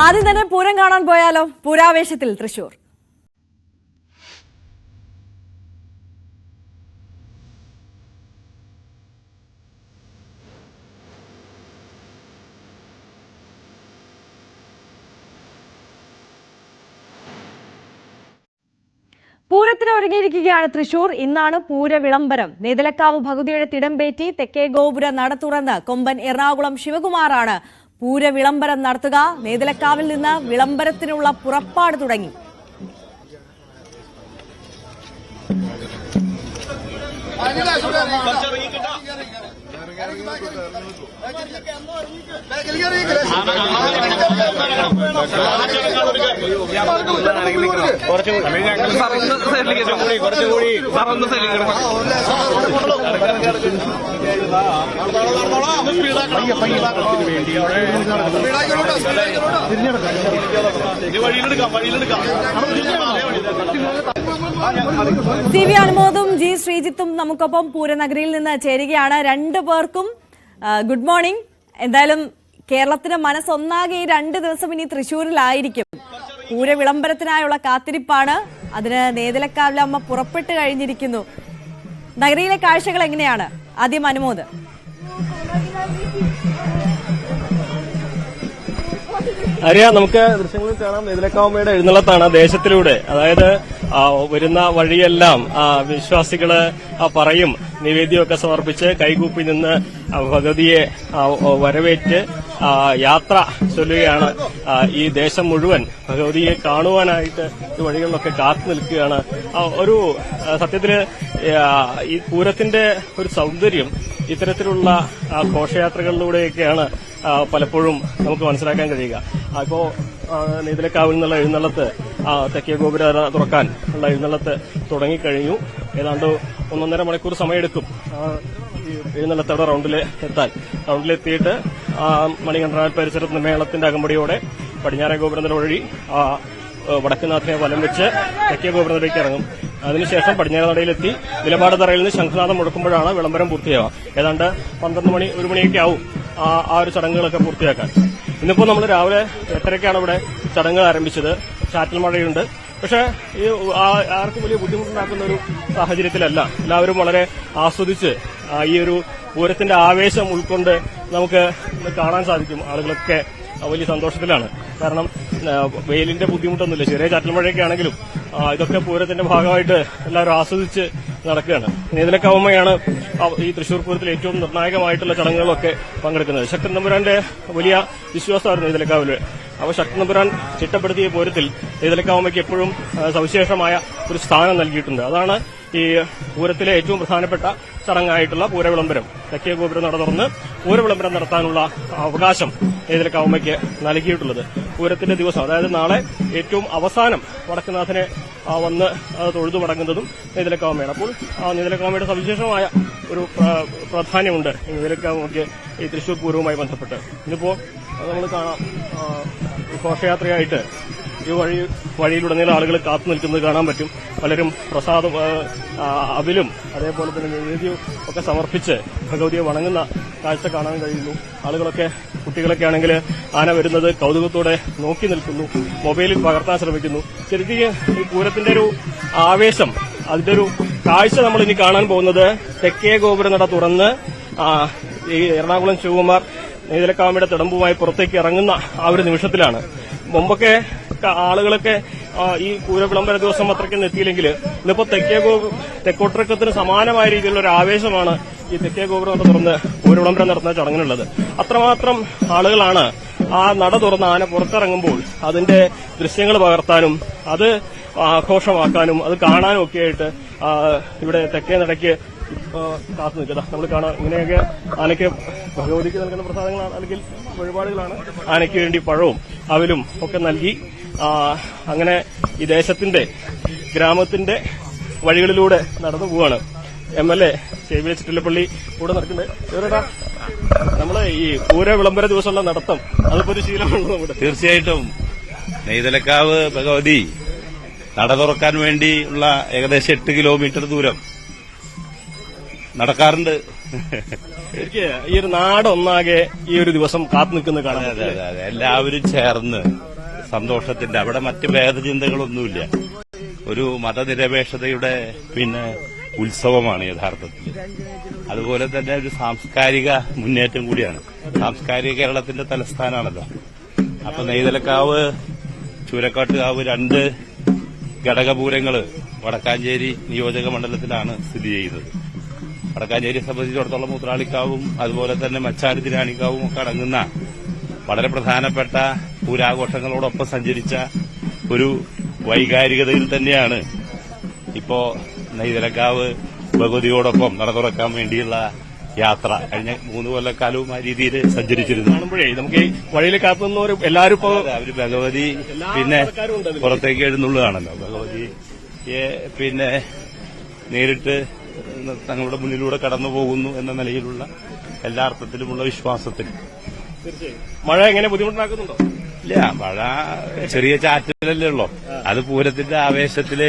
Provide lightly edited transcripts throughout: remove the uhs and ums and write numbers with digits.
ആദ്യം തന്നെ പൂരം കാണാൻ പോയാലോ? പൂരാവേശത്തിൽ തൃശൂർ. പൂരത്തിന് ഒരുങ്ങിയിരിക്കുകയാണ് തൃശൂർ. ഇന്നാണ് പൂര വിളംബരം. നെയ്തലക്കാവ് ഭഗവതിയുടെ തിടമ്പേറ്റി തെക്കേ ഗോപുര നട തുറന്ന് കൊമ്പൻ എറണാകുളം ശിവകുമാറാണ് പൂര വിളംബരം നടത്തുക. നെയ്തലക്കാവിൽ നിന്ന് വിളംബരത്തിനുള്ള പുറപ്പാട് തുടങ്ങി. സി വി അനുമോദും ജി ശ്രീജിത്തും നമുക്കൊപ്പം പൂരനഗരിയിൽ നിന്ന് ചേരുകയാണ്. രണ്ടു പേർക്കും ഗുഡ് മോർണിംഗ്. എന്തായാലും കേരളത്തിന്റെ മനസ്സൊന്നാകെ ഈ 2 ദിവസം ഇനി തൃശ്ശൂരിലായിരിക്കും. പൂര വിളംബരത്തിനായുള്ള കാത്തിരിപ്പാണ്. അതിന് നെയ്തലക്കാവിലെ അമ്മ പുറപ്പെട്ടു കഴിഞ്ഞിരിക്കുന്നു. നഗരിയിലെ കാഴ്ചകൾ എങ്ങനെയാണ്? ആദ്യം അനുമോദ്. നമുക്ക് ദൃശ്യങ്ങളിൽ കാണാം. നെയ്തലക്കാവമ്മയുടെ എഴുന്നള്ളത്താണ് ദേശത്തിലൂടെ. അതായത് വരുന്ന വഴിയെല്ലാം വിശ്വാസികള് പറയും, നിവേദ്യമൊക്കെ സമർപ്പിച്ച് കൈകൂപ്പി നിന്ന് ഭഗവതിയെ വരവേറ്റ് യാത്ര ചൊല്ലുകയാണ്. ഈ ദേശം മുഴുവൻ ഭഗവതിയെ കാണുവാനായിട്ട് ഈ വഴികളിലൊക്കെ കാത്തു നിൽക്കുകയാണ്. ഒരു സത്യത്തില് ഈ പൂരത്തിന്റെ ഒരു സൗന്ദര്യം ഇത്തരത്തിലുള്ള ഘോഷയാത്രകളിലൂടെയൊക്കെയാണ് പലപ്പോഴും നമുക്ക് മനസ്സിലാക്കാൻ കഴിയുക. അപ്പോ നെയ്തലക്കാവിൽ നിന്നുള്ള എഴുന്നള്ളത്ത് തെക്കേ ഗോപുര തുറക്കാൻ ഉള്ള എഴുന്നള്ളത്ത് തുടങ്ങിക്കഴിഞ്ഞു. ഏതാണ്ട് 1.5 മണിക്കൂർ സമയമെടുക്കും എഴുന്നള്ളത്തോടെ റൌണ്ടിലെത്തിയിട്ട് മണികണ്ഠനാൽ പരിസരത്ത് മേളത്തിന്റെ അകമ്പടിയോടെ പടിഞ്ഞാറേ ഗോപുരനില വഴി വടക്കുനാഥിനെ വലം വെച്ച് തെക്കേ ഗോപുരത്തിലേക്ക് ഇറങ്ങും. അതിനുശേഷം പടിഞ്ഞാറ് നടയിലെത്തി നിലപാട് തറയിൽ നിന്ന് ശംഖനാഥം മുഴക്കുമ്പോഴാണ് വിളംബരം പൂർത്തിയാവുക. ഏതാണ്ട് 12 മണി 1 മണിയൊക്കെ ആവും ആ ഒരു ചടങ്ങുകളൊക്കെ പൂർത്തിയാക്കാൻ. ഇന്നിപ്പോ നമ്മൾ രാവിലെ 8:30ക്കാണ് ഇവിടെ ചടങ്ങുകൾ ആരംഭിച്ചത്. ചാറ്റൽ മഴയുണ്ട്. പക്ഷേ ഈ ആർക്കും വലിയ ബുദ്ധിമുട്ടുണ്ടാക്കുന്ന ഒരു സാഹചര്യത്തിലല്ല. എല്ലാവരും വളരെ ആസ്വദിച്ച് ഈ ഒരു പൂരത്തിന്റെ ആവേശം ഉൾക്കൊണ്ട് നമുക്ക് കാണാൻ സാധിക്കും. ആളുകളൊക്കെ വലിയ സന്തോഷത്തിലാണ്. കാരണം വെയിലിന്റെ ബുദ്ധിമുട്ടൊന്നുമില്ല. ചെറിയ ചാറ്റൽ മഴയൊക്കെ ആണെങ്കിലും ഇതൊക്കെ പൂരത്തിന്റെ ഭാഗമായിട്ട് എല്ലാവരും ആസ്വദിച്ച് നടക്കുകയാണ്. നെയ്തലക്കാവമ്മയാണ് ഈ തൃശൂർ പൂരത്തിൽ ഏറ്റവും നിർണായകമായിട്ടുള്ള ചടങ്ങുകളൊക്കെ പങ്കെടുക്കുന്നത്. ശക്തൻ തമ്പുരാന്റെ വലിയ വിശ്വാസമായിരുന്നു നെയ്തലക്കാവില്. അപ്പോൾ ശക്തൻ തമ്പുരാൻ ചിട്ടപ്പെടുത്തിയ പൂരത്തിൽ നെയ്തലക്കാവമ്മയ്ക്ക് എപ്പോഴും സവിശേഷമായ ഒരു സ്ഥാനം നൽകിയിട്ടുണ്ട്. അതാണ് ഈ പൂരത്തിലെ ഏറ്റവും പ്രധാനപ്പെട്ട ചടങ്ങായിട്ടുള്ള പൂരവിളംബരം. തെക്കേ ഗോപുരം നട തുറന്ന് പൂരവിളംബരം നടത്താനുള്ള അവകാശം നെയ്തലക്കാവമ്മയ്ക്ക് നൽകിയിട്ടുള്ളത്. പൂരത്തിന്റെ ദിവസം, അതായത് നാളെ ഏറ്റവും അവസാനം വടക്കുനാഥനെ വന്ന് തൊഴുതു മടങ്ങുന്നതും നെയ്തലക്കാവമ്മയാണ്. അപ്പോൾ നെയ്തലക്കാവമ്മയുടെ സവിശേഷമായ ഒരു പ്രാധാന്യമുണ്ട് നെയ്തലക്കാവമ്മയ്ക്ക് ഈ തൃശൂർ പൂരവുമായി ബന്ധപ്പെട്ട്. ഇന്നിപ്പോ നമ്മൾ കാണാം, ഘോഷയാത്രയായിട്ട് ഈ വഴിയിലുടനീളം ആളുകൾ കാത്തു നിൽക്കുന്നത് കാണാൻ പറ്റും. പലരും പ്രസാദം, അവിലും അതേപോലെ തന്നെ നിവേദ്യവും ഒക്കെ സമർപ്പിച്ച് ഭഗവതിയെ വണങ്ങുന്ന കാഴ്ച കാണാൻ കഴിയുന്നു. ആളുകളൊക്കെ, കുട്ടികളൊക്കെ ആണെങ്കിൽ ആന വരുന്നത് കൗതുകത്തോടെ നോക്കി നിൽക്കുന്നു, മൊബൈലിൽ പകർത്താൻ ശ്രമിക്കുന്നു. ശരിക്കും ഈ പൂരത്തിന്റെ ഒരു ആവേശം, അതിന്റെ ഒരു കാഴ്ച നമ്മൾ ഇനി കാണാൻ പോകുന്നത് തെക്കേ ഗോപുര നട തുറന്ന് ഈ എറണാകുളം ശിവകുമാർ നെയ്തലക്കാവമ്മയുടെ തിടമ്പുമായി പുറത്തേക്ക് ഇറങ്ങുന്ന ആ ഒരു നിമിഷത്തിലാണ്. മുമ്പൊക്കെ ആളുകളൊക്കെ ഈ പൂരവിളംബര ദിവസം അത്രയ്ക്കൊന്നും എത്തിയില്ലെങ്കിൽ ഇന്നിപ്പോ തെക്കോട്ടിറക്കത്തിന് സമാനമായ രീതിയിലുള്ള ഒരു ആവേശമാണ് ഈ തെക്കേ ഗോപുരം തുറന്ന് പൂരവിളംബരം നടത്തുന്ന ചടങ്ങിനുള്ളത്. അത്രമാത്രം ആളുകളാണ് ആ നട തുറന്ന് ആന പുറത്തിറങ്ങുമ്പോൾ അതിന്റെ ദൃശ്യങ്ങൾ പകർത്താനും അത് ആഘോഷമാക്കാനും അത് കാണാനും ഒക്കെയായിട്ട് ഇവിടെ തെക്കേ നടയ്ക്ക് കാത്തു നിൽക്കുക. നമ്മൾ കാണാം, ഇങ്ങനെയൊക്കെ ആനയ്ക്ക് ഭഗവതിക്ക് നൽകുന്ന പ്രസാദങ്ങളാണ്, അല്ലെങ്കിൽ വഴിപാടുകളാണ്. ആനയ്ക്ക് വേണ്ടി പഴവും അവിലും ഒക്കെ നൽകി അങ്ങനെ ഈ ദേശത്തിന്റെ, ഗ്രാമത്തിന്റെ വഴികളിലൂടെ നടന്നു പോവാണ്. MLA സേവ്യർ ചിറ്റിലപ്പള്ളി കൂടെ നടക്കുന്നുണ്ട്. നമ്മള് ഈ പൂര വിളംബര ദിവസമുള്ള നടത്തം അതിപ്പോ ഒരു ശീലമാണല്ലോ നമ്മുടെ. തീർച്ചയായിട്ടും നെയ്തലക്കാവ് ഭഗവതി നട തുറക്കാൻ വേണ്ടി ഉള്ള ഏകദേശം 8 കിലോമീറ്റർ ദൂരം നടക്കാറുണ്ട്. എനിക്ക് ഈ ഒരു നാടൊന്നാകെ ഈ ഒരു ദിവസം കാത്തു നിൽക്കുന്ന കാണാൻ. അതെ അതെ അതെ, എല്ലാവരും ചേർന്ന് സന്തോഷത്തിന്റെ, അവിടെ മറ്റ് ഭേദചിന്തകളൊന്നുമില്ല. ഒരു മതനിരപേക്ഷതയുടെ ഉത്സവമാണ് യഥാർത്ഥത്തിൽ. അതുപോലെ തന്നെ ഒരു സാംസ്കാരിക മുന്നേറ്റം കൂടിയാണ്. സാംസ്കാരിക കേരളത്തിന്റെ തലസ്ഥാനമാണല്ലോ. അപ്പൊ നെയ്തലക്കാവ്, ചൂരക്കാട്ടുകാവ് 2 ഘടകപൂരങ്ങള് വടക്കാഞ്ചേരി നിയോജക മണ്ഡലത്തിലാണ് സ്ഥിതി ചെയ്യുന്നത്. വടക്കാഞ്ചേരിയെ സംബന്ധിച്ചിടത്തോളം ഉത്രാളിക്കാവും അതുപോലെ തന്നെ മച്ചാരി തിരാണിക്കാവും ഒക്കെ അടങ്ങുന്ന വളരെ പ്രധാനപ്പെട്ട പൂരാഘോഷങ്ങളോടൊപ്പം സഞ്ചരിച്ച ഒരു വൈകാരികതയിൽ തന്നെയാണ് ഇപ്പോ നെയ്തലക്കാവ് ഭഗവതിയോടൊപ്പം നട തുറക്കാൻ വേണ്ടിയുള്ള യാത്ര കഴിഞ്ഞ 3 കൊല്ലക്കാലവും ആ രീതിയിൽ സഞ്ചരിച്ചിരുന്നു. കാണുമ്പോഴേ നമുക്ക് ഈ വഴിയിൽ കാത്തുന്നവർ എല്ലാവരും ഇപ്പോ അവര് ഭഗവതി പുറത്തേക്ക് എഴുന്നള്ളുകയാണല്ലോ. ഭഗവതിയെ നേരിട്ട് തങ്ങളുടെ മുന്നിലൂടെ കടന്നു പോകുന്നു എന്ന നിലയിലുള്ള എല്ലാ അർത്ഥത്തിലുമുള്ള വിശ്വാസത്തിൽ. മഴ എങ്ങനെ ബുദ്ധിമുട്ടുണ്ടാക്കുന്നുണ്ടോ? ഇല്ല, മഴ ചെറിയ ചാറ്റലല്ലേ ഉള്ളോ, അത് പൂരത്തിന്റെ ആവേശത്തില്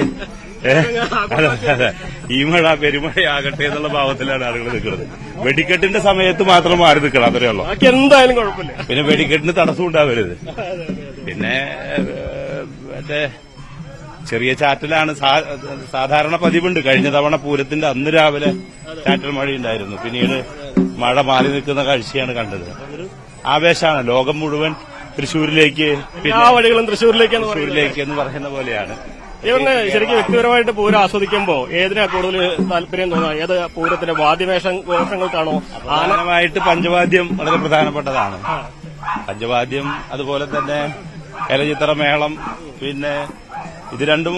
അതെ, ഈ മഴ പെരുമഴയാകട്ടെ എന്നുള്ള ഭാവത്തിലാണ് ആളുകൾ നിൽക്കുന്നത്. വെടിക്കെട്ടിന്റെ സമയത്ത് മാത്രം മാറി നിൽക്കണം, അത്രേ ഉള്ളൂ. എന്തായാലും കുഴപ്പമില്ല. പിന്നെ വെടിക്കെട്ടിന് തടസ്സം ഉണ്ടാവരുത്. പിന്നെ മറ്റേ ചെറിയ ചാറ്റലാണ് സാധാരണ പതിവുണ്ട്. കഴിഞ്ഞ തവണ പൂരത്തിന്റെ അന്ന് രാവിലെ ചാറ്റൽ മഴയുണ്ടായിരുന്നു. പിന്നീട് മഴ മാറി നിൽക്കുന്ന കാഴ്ചയാണ് കണ്ടത്. ആവേശമാണ്. ലോകം മുഴുവൻ തൃശ്ശൂരിലേക്ക്, വഴികളും തൃശ്ശൂരിലേക്ക് എന്ന് പറയുന്ന പോലെയാണ്. ഇവന്ന് ശരിക്കും വ്യക്തിപരമായിട്ട് പൂരം ആസ്വദിക്കുമ്പോ ഏതിനാ കൂടുതൽ താല്പര്യം തോന്നുക? ഏത് പൂരത്തിന്റെ വാദ്യവേഷങ്ങൾക്കാണോ? പ്രധാനമായിട്ട് പഞ്ചവാദ്യം വളരെ പ്രധാനപ്പെട്ടതാണ്. പഞ്ചവാദ്യം, അതുപോലെ തന്നെ എലചിത്ര മേളം, പിന്നെ ഇത് രണ്ടും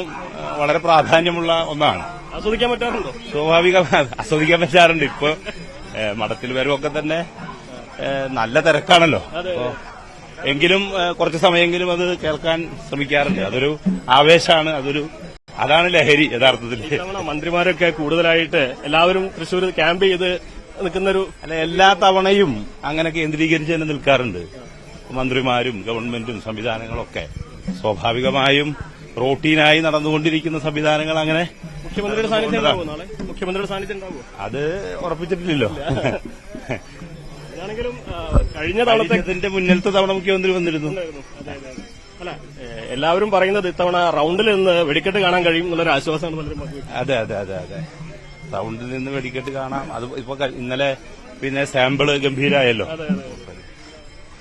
വളരെ പ്രാധാന്യമുള്ള ഒന്നാണ്. ആസ്വദിക്കാൻ പറ്റാറുണ്ടോ? ആസ്വദിക്കാൻ പറ്റാറുണ്ട്. ഇപ്പൊ മഠത്തിൽ വരവൊക്കെ തന്നെ നല്ല തിരക്കാണല്ലോ. എങ്കിലും കുറച്ച് സമയമെങ്കിലും അത് കേൾക്കാൻ ശ്രമിക്കാറുണ്ട്. അതൊരു ആവേശമാണ്, അതാണ് ലഹരി യഥാർത്ഥത്തിൽ. മന്ത്രിമാരൊക്കെ കൂടുതലായിട്ട് എല്ലാവരും തൃശ്ശൂർ ക്യാമ്പ് ചെയ്ത് നിൽക്കുന്നൊരു എല്ലാ തവണയും അങ്ങനെ കേന്ദ്രീകരിച്ച് തന്നെ നിൽക്കാറുണ്ട്. മന്ത്രിമാരും ഗവൺമെന്റും സംവിധാനങ്ങളൊക്കെ സ്വാഭാവികമായും റൂട്ടീനായി നടന്നുകൊണ്ടിരിക്കുന്ന സംവിധാനങ്ങൾ അങ്ങനെ. മുഖ്യമന്ത്രിയുടെ സാന്നിധ്യം ഉണ്ടാവുമോ? അത് ഉറപ്പിച്ചിട്ടില്ലല്ലോ. ആണെങ്കിലും കഴിഞ്ഞ തവണത്തെ മുന്നിലത്തെ തവണ മുഖ്യമന്ത്രി വന്നിരുന്നു. അല്ല, എല്ലാവരും പറയുന്നത് ഇത്തവണ റൌണ്ടിൽ നിന്ന് വെടിക്കെട്ട് കാണാൻ കഴിയും എന്നുള്ളൊരു ആശ്വാസമാണ്. അതെ അതെ അതെ അതെ, റൌണ്ടിൽ നിന്ന് വെടിക്കെട്ട് കാണാം. അത് ഇപ്പൊ ഇന്നലെ പിന്നെ സാമ്പിള് ഗംഭീരായല്ലോ.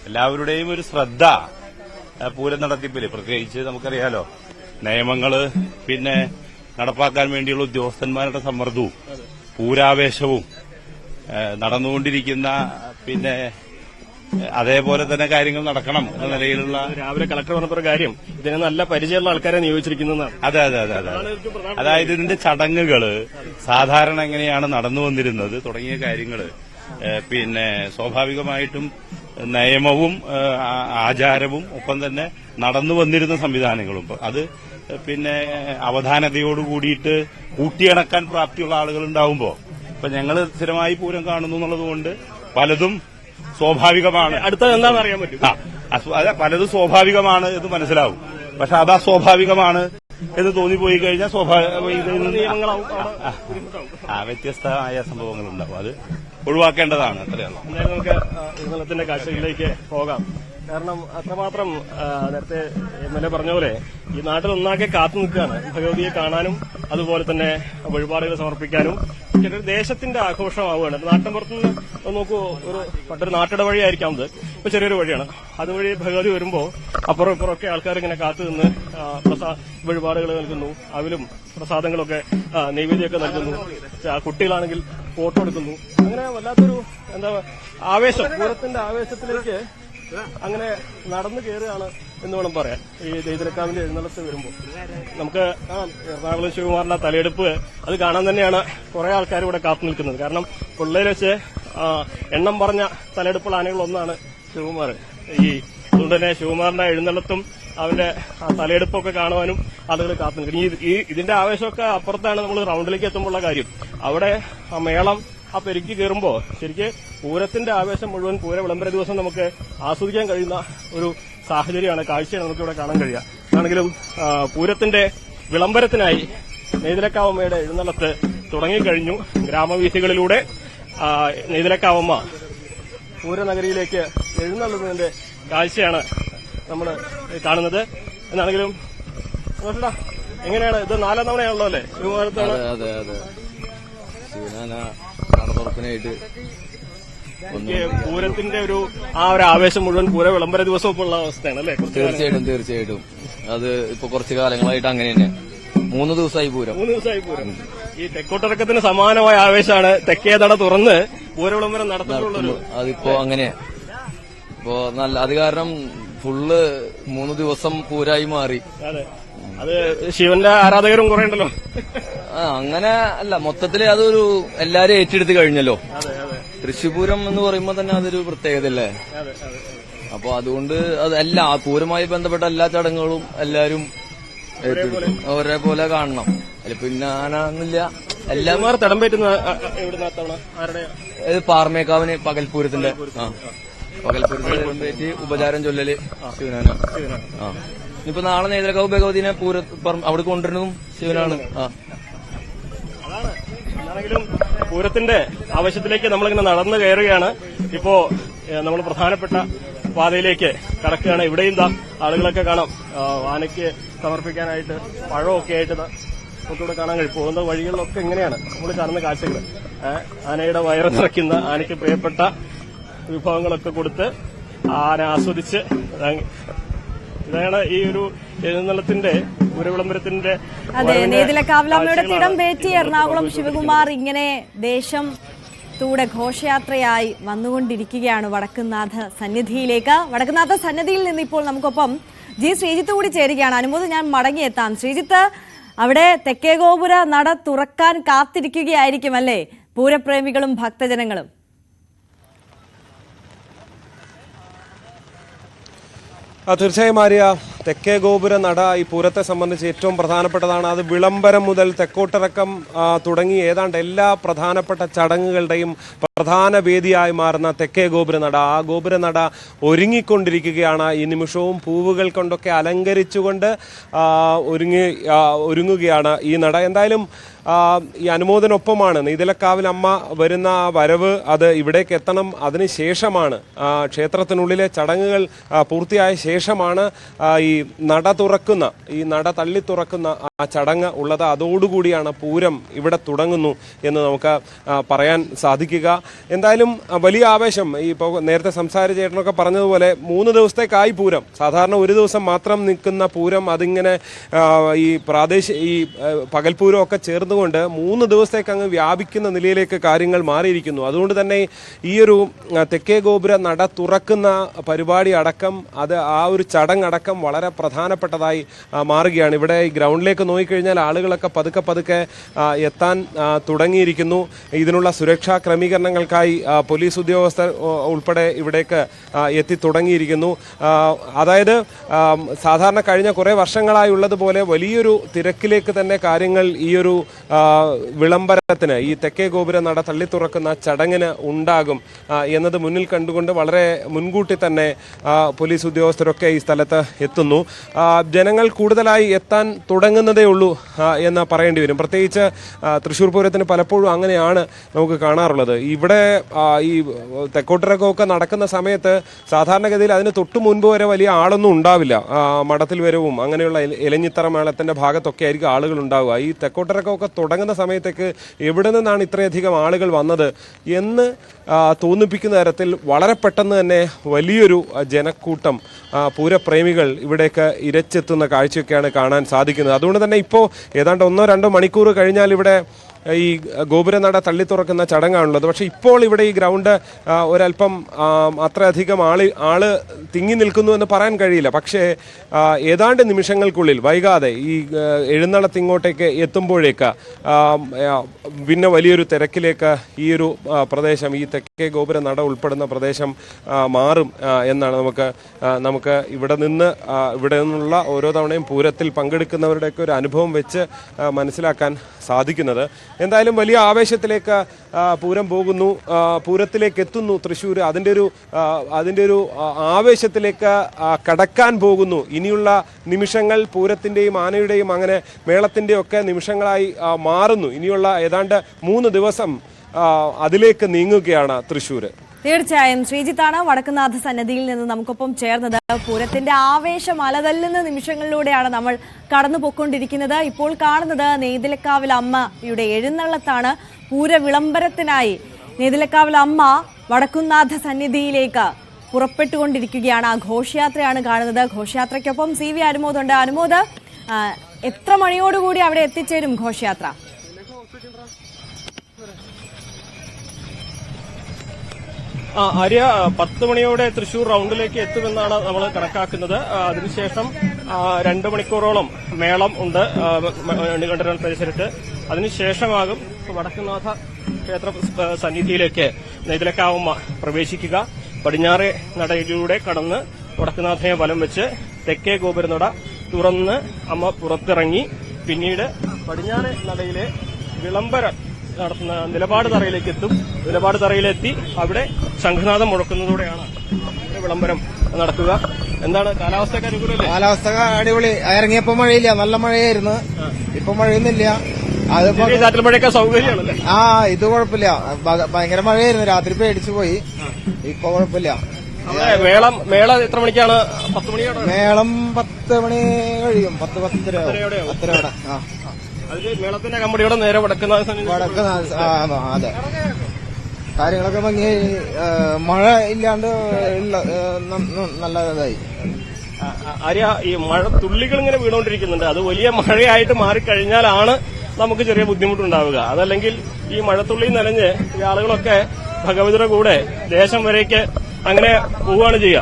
എല്ലാവരുടെയും ഒരു ശ്രദ്ധ പൂരം നടത്തിപ്പില്, പ്രത്യേകിച്ച് നമുക്കറിയാലോ നിയമങ്ങള് പിന്നെ നടപ്പാക്കാൻ വേണ്ടിയുള്ള ഉദ്യോഗസ്ഥന്മാരുടെ സമ്മർദ്ദവും പൂരാവേശവും നടന്നുകൊണ്ടിരിക്കുന്ന പിന്നെ അതേപോലെ തന്നെ കാര്യങ്ങൾ നടക്കണം എന്ന നിലയിലുള്ള. രാവിലെ കളക്ടർ പറഞ്ഞൊരു കാര്യം, ഇതിന് നല്ല പരിചയമുള്ള ആൾക്കാരെ നിയോഗിച്ചിരിക്കുന്നതാണ്. അതെ അതെ അതെ അതെ, അതായത് ഇതിന്റെ ചടങ്ങുകള് സാധാരണ എങ്ങനെയാണ് നടന്നു വന്നിരുന്നത് തുടങ്ങിയ കാര്യങ്ങള് പിന്നെ സ്വാഭാവികമായിട്ടും നിയമവും ആചാരവും ഒപ്പം തന്നെ നടന്നു വന്നിരുന്ന സംവിധാനങ്ങളും അത് പിന്നെ അവധാനതയോട് കൂടിയിട്ട് കൂട്ടിയിണക്കാൻ പ്രാപ്തിയുള്ള ആളുകൾ ഉണ്ടാവുമ്പോ, ഇപ്പൊ ഞങ്ങള് സ്ഥിരമായി പൂരം കാണുന്നു എന്നുള്ളതുകൊണ്ട് പലതും സ്വാഭാവികമാണ്. അടുത്തത് എന്താണെന്ന് അറിയാൻ പറ്റും. അതെ, പലതും സ്വാഭാവികമാണ് എന്ന് മനസ്സിലാവും. പക്ഷെ അത് അസ്വാഭാവികമാണ് എന്ന് തോന്നിപ്പോയി കഴിഞ്ഞാൽ നിയമങ്ങളാവും, വ്യത്യസ്തമായ സംഭവങ്ങളുണ്ടാവും. അത് ഒഴിവാക്കേണ്ടതാണ്. അത്രയുള്ളൂ. എന്തായാലും നമുക്ക് എഴുന്നള്ളത്തിന്റെ കാഴ്ചകളിലേക്ക് പോകാം. കാരണം അത്രമാത്രം നേരത്തെ എംഎൽഎ പറഞ്ഞ പോലെ ഈ നാട്ടിൽ ഒന്നാകെ കാത്തു നിൽക്കുകയാണ് ഭഗവതിയെ കാണാനും അതുപോലെ തന്നെ വഴിപാടുകൾ സമർപ്പിക്കാനും. ഒരു ദേശത്തിന്റെ ആഘോഷമാവുകയാണ്. നാട്ടിൻപുറത്തുനിന്ന് നോക്കൂ, പണ്ടൊരു നാട്ടിട വഴിയായിരിക്കാം ഇത്, ഇപ്പൊ ചെറിയൊരു വഴിയാണ്. അതുവഴി ഭഗവതി വരുമ്പോ അപ്പുറം ഇപ്പുറമൊക്കെ ആൾക്കാർ ഇങ്ങനെ കാത്തു നിന്ന് വഴിപാടുകൾ നൽകുന്നു, അവിലും പ്രസാദങ്ങളൊക്കെ നൈവേദ്യമൊക്കെ നൽകുന്നു. കുട്ടികളാണെങ്കിൽ ഫോട്ടോ എടുക്കുന്നു. അങ്ങനെ വല്ലാത്തൊരു ആവേശം, പൂരത്തിന്റെ ആവേശത്തിലേക്ക് അങ്ങനെ നടന്നു കയറുകയാണ് എന്ന് വേണം പറയാൻ. ഈ നെയ്തലക്കാവിന്റെ എഴുന്നള്ളത്ത് വരുമ്പോൾ നമുക്ക് എറണാകുളം ശിവകുമാറിന്റെ തലയെടുപ്പ് അത് കാണാൻ തന്നെയാണ് കുറെ ആൾക്കാർ ഇവിടെ കാത്തു നിൽക്കുന്നത്. കാരണം പിള്ളേർ വെച്ച് എണ്ണം പറഞ്ഞ തലയെടുപ്പുള്ള ആനകളൊന്നാണ് ശിവകുമാർ. അതുകൊണ്ട് തന്നെ ശിവകുമാറിന്റെ എഴുന്നള്ളത്തും അവന്റെ തലയെടുപ്പൊക്കെ കാണുവാനും ആളുകൾ കാത്തു നിൽക്കും. ഇതിന്റെ ആവേശമൊക്കെ അപ്പുറത്താണ് നമ്മൾ റൌണ്ടിലേക്ക് എത്തുമ്പോഴുള്ള കാര്യം. അവിടെ ആ മേളം ആ പെരുക്കി കയറുമ്പോൾ ശരിക്ക് പൂരത്തിന്റെ ആവേശം മുഴുവൻ പൂര വിളംബര ദിവസം നമുക്ക് ആസ്വദിക്കാൻ കഴിയുന്ന ഒരു സാഹചര്യമാണ്, കാഴ്ചയാണ് നമുക്കിവിടെ കാണാൻ കഴിയുക. ആണെങ്കിലും പൂരത്തിന്റെ വിളംബരത്തിനായി നെയ്തലക്കാവമ്മയുടെ എഴുന്നള്ളത്ത് തുടങ്ങിക്കഴിഞ്ഞു. ഗ്രാമവീഥികളിലൂടെ നെയ്തലക്കാവമ്മ പൂരനഗരിയിലേക്ക് എഴുന്നള്ളുന്നതിന്റെ കാഴ്ചയാണ് നമ്മൾ കാണുന്നത്. എന്നാണെങ്കിലും എങ്ങനെയാണ് ഇത് 4ാം തവണയാണല്ലോ അല്ലേ? അതെ പൂരത്തിന്റെ ഒരു ആവേശം മുഴുവൻ പൂര വിളംബര ദിവസം ഇപ്പോൾ ഉള്ള അവസ്ഥയാണ് അല്ലേ? തീർച്ചയായിട്ടും അത് ഇപ്പൊ കുറച്ചു കാലങ്ങളായിട്ട് അങ്ങനെ തന്നെ 3 ദിവസമായി പൂരം. ഈ തെക്കോട്ടിറക്കത്തിന് സമാനമായ ആവേശമാണ് തെക്കേ നട തുറന്ന് പൂരവിളംബരം നടത്തുന്നുള്ളത്. അതിപ്പോ അങ്ങനെ ഇപ്പോ നല്ല അത് കാരണം ഫുള്ള് 3 ദിവസം പൂരായി മാറി. അതെ, അത് ശിവന്റെ ആരാധകരും കുറെ ഉണ്ടല്ലോ. അങ്ങനെ അല്ല, മൊത്തത്തില് അതൊരു എല്ലാരും ഏറ്റെടുത്ത് കഴിഞ്ഞല്ലോ. തൃശ്ശൂർ പൂരം എന്ന് പറയുമ്പോ തന്നെ അതൊരു പ്രത്യേകതയല്ലേ. അപ്പൊ അതുകൊണ്ട് അത് എല്ലാ പൂരവുമായി ബന്ധപ്പെട്ട എല്ലാ ചടങ്ങുകളും എല്ലാരും ഒരേപോലെ കാണണം. അല്ല പിന്നെ ആനാന്നില്ല എല്ലാം പാർമേക്കാവിന് പകൽപൂരത്തിന്റെ പകൽപൂരത്തിന്റെ ഉപചാരം ചൊല്ലല് ശിവനാണ്. ഇപ്പൊ നാളെ നെയ്തലക്കാവ് ഭഗവതിനെ അവിടെ കൊണ്ടുവരുന്നതും ശിവനാണ്. ആണെങ്കിലും പൂരത്തിന്റെ ആവശ്യത്തിലേക്ക് നമ്മളിങ്ങനെ നടന്നു കയറുകയാണ്. ഇപ്പോ നമ്മൾ പ്രധാനപ്പെട്ട പാതയിലേക്ക് കടക്കുകയാണ്. ഇവിടെയും ആളുകളൊക്കെ കാണാം ആനയ്ക്ക് സമർപ്പിക്കാനായിട്ട് പഴമൊക്കെ ആയിട്ട് നമുക്കിവിടെ കാണാൻ കഴിയും. പോകുന്ന വഴികളിലൊക്കെ ഇങ്ങനെയാണ് നമ്മൾ കാണുന്ന കാഴ്ചകൾ. ആനയുടെ വയറ് നിറയ്ക്കുന്ന ആനയ്ക്ക് പ്രിയപ്പെട്ട വിഭവങ്ങളൊക്കെ കൊടുത്ത് ആന ആസ്വദിച്ച് ഇതാണ് ഈ ഒരു എഴുന്നള്ളത്തിന്റെ പൂരവിളംബരത്തിന്റെ. അതെ, നെയ്തലക്കാവിലമ്മയുടെ തിടം പേറ്റി എറണാകുളം ശിവകുമാർ ഇങ്ങനെ ദേശം തൂടെ ഘോഷയാത്രയായി വന്നുകൊണ്ടിരിക്കുകയാണ് വടക്കുംനാഥ സന്നിധിയിലേക്ക്. വടക്കുംനാഥ സന്നിധിയിൽ നിന്ന് ഇപ്പോൾ നമുക്കൊപ്പം ജി ശ്രീജിത്ത് കൂടി ചേരുകയാണ്. അനുമോദ്, ഞാൻ മടങ്ങിയെത്താം. ശ്രീജിത്ത്, അവിടെ തെക്കേ ഗോപുര നട തുറക്കാൻ കാത്തിരിക്കുകയായിരിക്കും അല്ലേ പൂരപ്രേമികളും ഭക്തജനങ്ങളും? തീർച്ചയായും ആര്യ, തെക്കേ ഗോപുര നട ഈ പൂരത്തെ സംബന്ധിച്ച് ഏറ്റവും പ്രധാനപ്പെട്ടതാണ്. അത് വിളംബരം മുതൽ തെക്കോട്ടിറക്കം തുടങ്ങി ഏതാണ്ട് എല്ലാ പ്രധാനപ്പെട്ട ചടങ്ങുകളുടെയും പ്രധാന വേദിയായി മാറുന്ന തെക്കേ ഗോപുരനട. ആ ഗോപുരനട ഒരുങ്ങിക്കൊണ്ടിരിക്കുകയാണ്. ഈ നിമിഷവും പൂവുകൾ കൊണ്ടൊക്കെ അലങ്കരിച്ചുകൊണ്ട് ഒരുങ്ങുകയാണ് ഈ നട. എന്തായാലും ഈ അനുമോദനൊപ്പമാണ് നെയ്തലക്കാവിൽ അമ്മ വരുന്ന വരവ്. അത് ഇവിടേക്ക് എത്തണം. അതിനുശേഷമാണ് ക്ഷേത്രത്തിനുള്ളിലെ ചടങ്ങുകൾ പൂർത്തിയായ ശേഷമാണ് ഈ നട തുറക്കുന്ന, ഈ നട തള്ളി തുറക്കുന്ന ആ ചടങ്ങ് ഉള്ളത്. അതോടുകൂടിയാണ് പൂരം ഇവിടെ തുടങ്ങുന്നു എന്ന് നമുക്ക് പറയാൻ സാധിക്കുക. എന്തായാലും വലിയ ആവേശം. ഇപ്പോൾ നേരത്തെ സംസാരിച്ച ചേട്ടനൊക്കെ പറഞ്ഞതുപോലെ 3 ദിവസത്തേക്കായി പൂരം. സാധാരണ ഒരു ദിവസം മാത്രം നിൽക്കുന്ന പൂരം അതിങ്ങനെ ഈ ഈ പകൽപൂരമൊക്കെ ചേർന്നുകൊണ്ട് 3 ദിവസത്തേക്ക് അങ്ങ് വ്യാപിക്കുന്ന നിലയിലേക്ക് കാര്യങ്ങൾ മാറിയിരിക്കുന്നു. അതുകൊണ്ട് തന്നെ ഈ ഒരു തെക്കേ ഗോപുര നട തുറക്കുന്ന പരിപാടി അടക്കം, അത് ആ ഒരു ചടങ്ങടക്കം വളരെ പ്രധാനപ്പെട്ടതായി മാറുകയാണ്. ഇവിടെ ഈ ഗ്രൗണ്ടിലേക്ക് നോക്കിക്കഴിഞ്ഞാൽ ആളുകളൊക്കെ പതുക്കെ എത്താൻ തുടങ്ങിയിരിക്കുന്നു. ഇതിനുള്ള സുരക്ഷാ ക്രമീകരണങ്ങൾക്കായി പോലീസ് ഉദ്യോഗസ്ഥർ ഉൾപ്പെടെ ഇവിടേക്ക് എത്തി തുടങ്ങിയിരിക്കുന്നു. അതായത് സാധാരണ കഴിഞ്ഞ കുറേ വർഷങ്ങളായി ഉള്ളതുപോലെ വലിയൊരു തിരക്കിലേക്ക് തന്നെ കാര്യങ്ങൾ ഈ ഒരു വിളംബരത്തിന്, ഈ തെക്കേ ഗോപുര നട തള്ളി തുറക്കുന്ന ചടങ്ങിന് ഉണ്ടാകും എന്നത് മുന്നിൽ കണ്ടുകൊണ്ട് വളരെ മുൻകൂട്ടി തന്നെ പോലീസ് ഉദ്യോഗസ്ഥരൊക്കെ ഈ സ്ഥലത്ത് എത്തുന്നു. ജനങ്ങൾ കൂടുതലായി എത്താൻ തുടങ്ങുന്നതേ ഉള്ളൂ എന്ന് പറയേണ്ടി വരും. പ്രത്യേകിച്ച് തൃശ്ശൂർ പൂരത്തിന് പലപ്പോഴും അങ്ങനെയാണ് നമുക്ക് കാണാറുള്ളത്. ഇവിടെ ഈ തെക്കോട്ടിറക്കമൊക്കെ നടക്കുന്ന സമയത്ത് സാധാരണഗതിയിൽ അതിന് തൊട്ടു മുൻപ് വരെ വലിയ ആളൊന്നും ഉണ്ടാവില്ല. മഠത്തിൽ വരവും അങ്ങനെയുള്ള ഇലഞ്ഞിത്തറ മേളത്തിൻ്റെ ഭാഗത്തൊക്കെ ആയിരിക്കും ആളുകൾ ഉണ്ടാവുക. ഈ തെക്കോട്ടിറക്കമൊക്കെ തുടങ്ങുന്ന സമയത്തേക്ക് എവിടെ നിന്നാണ് ഇത്രയധികം ആളുകൾ വന്നത് എന്ന് തോന്നിപ്പിക്കുന്ന തരത്തിൽ വളരെ പെട്ടെന്ന് തന്നെ വലിയൊരു ജനക്കൂട്ടം പൂരപ്രേമികൾ ഇവിടേക്ക് ഇരച്ചെത്തുന്ന കാഴ്ചയൊക്കെയാണ് കാണാൻ സാധിക്കുന്നത്. അതുകൊണ്ട് തന്നെ ഇപ്പോൾ ഏതാണ്ട് 1-2 മണിക്കൂർ കഴിഞ്ഞാൽ ഇവിടെ ഈ ഗോപുരനട തള്ളി തുറക്കുന്ന ചടങ്ങാണുള്ളത്. പക്ഷേ ഇപ്പോൾ ഇവിടെ ഈ ഗ്രൗണ്ട് ഒരല്പം അത്രയധികം ആള് തിങ്ങി നിൽക്കുന്നു എന്ന് പറയാൻ കഴിയില്ല. പക്ഷേ ഏതാണ്ട് നിമിഷങ്ങൾക്കുള്ളിൽ വൈകാതെ ഈ എഴുന്നള്ളത്തിങ്ങോട്ടേക്ക് എത്തുമ്പോഴേക്ക് പിന്നെ വലിയൊരു തിരക്കിലേക്ക് ഈ ഒരു പ്രദേശം, ഈ തെക്കേ ഗോപുരനട ഉൾപ്പെടുന്ന പ്രദേശം മാറും എന്നാണ് നമുക്ക് ഇവിടെ നിന്നുള്ള ഓരോ തവണയും പൂരത്തിൽ പങ്കെടുക്കുന്നവരുടെയൊക്കെ ഒരു അനുഭവം വെച്ച് മനസ്സിലാക്കാൻ സാധിക്കുന്നത്. എന്തായാലും വലിയ ആവേശത്തിലേക്ക് പൂരം പോകുന്നു, പൂരത്തിലേക്ക് എത്തുന്നു തൃശ്ശൂർ. അതിൻ്റെ ഒരു ആവേശത്തിലേക്ക് കടക്കാൻ പോകുന്നു. ഇനിയുള്ള നിമിഷങ്ങൾ പൂരത്തിൻ്റെയും ആനയുടെയും അങ്ങനെ മേളത്തിൻ്റെയും ഒക്കെ നിമിഷങ്ങളായി മാറുന്നു. ഇനിയുള്ള ഏതാണ്ട് 3 ദിവസം അതിലേക്ക് നീങ്ങുകയാണ് തൃശ്ശൂര്. തീർച്ചയായും ശ്രീജിത്താണ് വടക്കുന്നാഥ സന്നിധിയിൽ നിന്ന് നമുക്കൊപ്പം ചേർന്നത്. പൂരത്തിന്റെ ആവേശം അലതല്ലുന്ന നിമിഷങ്ങളിലൂടെയാണ് നമ്മൾ കടന്നു പൊക്കൊണ്ടിരിക്കുന്നത്. ഇപ്പോൾ കാണുന്നത് നെയ്തലക്കാവിൽ അമ്മയുടെ എഴുന്നള്ളത്താണ്. പൂര വിളംബരത്തിനായി നെയ്തലക്കാവിൽ അമ്മ വടക്കുന്നാഥ സന്നിധിയിലേക്ക് പുറപ്പെട്ടുകൊണ്ടിരിക്കുകയാണ്. ആ ഘോഷയാത്രയാണ് കാണുന്നത്. ഘോഷയാത്രയ്ക്കൊപ്പം CV അനുമോദ് ഉണ്ട്. അനുമോദ്, എത്ര മണിയോടുകൂടി അവിടെ എത്തിച്ചേരും ഘോഷയാത്ര? ആര്യ, 10 മണിയോടെ തൃശൂർ റൌണ്ടിലേക്ക് എത്തുമെന്നാണ് നമ്മൾ കണക്കാക്കുന്നത്. അതിനുശേഷം 2 മണിക്കൂറോളം മേളം ഉണ്ട് മണികണ്ഠനാൽ പരിസരത്ത്. അതിനുശേഷമാകും വടക്കുന്നാഥ ക്ഷേത്ര സന്നിധിയിലേക്ക് നെയ്തലക്കാവമ്മ പ്രവേശിക്കുക. പടിഞ്ഞാറേ നടയിലൂടെ കടന്ന് വടക്കുനാഥനെ വലം വെച്ച് തെക്കേ ഗോപുരനട തുറന്ന് അമ്മ പുറത്തിറങ്ങി പിന്നീട് പടിഞ്ഞാറേ നടയിലെ വിളംബരം നടത്തുന്ന നിലപാട് തറയിലേക്ക് എത്തും. നിലപാട് തറയിലെത്തി അവിടെ ശംഖനാഥം മുഴക്കുന്നതോടെയാണ് വിളംബരം നടക്കുക. എന്താണ് കാലാവസ്ഥയൊക്കെ അനുകൂലമല്ലേ? കാലാവസ്ഥ അടിപൊളി. ഇറങ്ങിയപ്പോ മഴയില്ല, നല്ല മഴയായിരുന്നു. ഇപ്പൊ മഴയൊന്നുമില്ല. അതിപ്പോ ചാറ്റൽ മഴയൊക്കെ സൗകര്യമാണല്ലേ? ഇത് കുഴപ്പമില്ല. ഭയങ്കര മഴയായിരുന്നു, രാത്രി പേടിച്ചു പോയി. ഇപ്പൊ കുഴപ്പമില്ല. മേള എത്ര മണിക്കാണ്? 10 മണിയോടെ മേളം 10 മണി കഴിയും. 10-10:30. അതിൽ മേളത്തിന്റെ കമ്പടിയോടെ നേരെ വടക്കുന്നാഥ അതെ, കാര്യങ്ങളൊക്കെ ഭംഗി. മഴ ഇല്ലാണ്ട് നല്ലതായി. ആര്യ, ഈ മഴ തുള്ളികൾ ഇങ്ങനെ വീണുകൊണ്ടിരിക്കുന്നുണ്ട്. അത് വലിയ മഴയായിട്ട് മാറിക്കഴിഞ്ഞാലാണ് നമുക്ക് ചെറിയ ബുദ്ധിമുട്ടുണ്ടാവുക. അതല്ലെങ്കിൽ ഈ മഴത്തുള്ളി നനഞ്ഞ് ഈ ആളുകളൊക്കെ ഭഗവതിയുടെ കൂടെ ദേശം വരേക്ക് അങ്ങനെ പോവുകയാണ് ചെയ്യുക.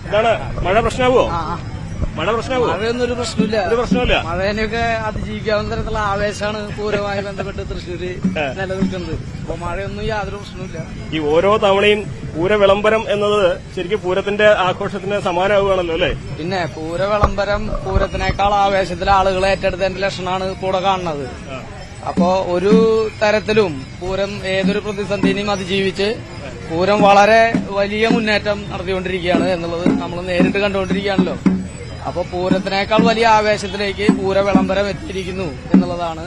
ഇതാണ് മഴ പ്രശ്നമാവോ? മഴയൊന്നും ഒരു പ്രശ്നമില്ല. ഒരു പ്രശ്നമില്ല. മഴേനെയൊക്കെ അതിജീവിക്കാവുന്ന തരത്തിലുള്ള ആവേശമാണ് പൂരവുമായി ബന്ധപ്പെട്ട് തൃശ്ശൂര് നിലനിൽക്കുന്നത്. അപ്പൊ മഴയൊന്നും യാതൊരു പ്രശ്നമില്ല. ഈ ഓരോ തവണയും പൂര വിളംബരം എന്നത് ശരിക്കും പൂരത്തിന്റെ ആഘോഷത്തിന് സമാനമാവുകയാണല്ലോ അല്ലെ? പിന്നെ പൂര വിളംബരം പൂരത്തിനേക്കാൾ ആവേശത്തിൽ ആളുകൾ ഏറ്റെടുത്തതിന്റെ ലക്ഷണമാണ് കൂടെ കാണുന്നത്. അപ്പോ ഒരു തരത്തിലും പൂരം ഏതൊരു പ്രതിസന്ധിനെയും അതിജീവിച്ച് പൂരം വളരെ വലിയ മുന്നേറ്റം നടത്തിക്കൊണ്ടിരിക്കുകയാണ് എന്നുള്ളത് നമ്മൾ നേരിട്ട് കണ്ടുകൊണ്ടിരിക്കുകയാണല്ലോ. അപ്പൊ പൂരത്തിനേക്കാൾ വലിയ ആവേശത്തിലേക്ക് പൂര വിളംബരം എത്തിയിരിക്കുന്നു എന്നുള്ളതാണ്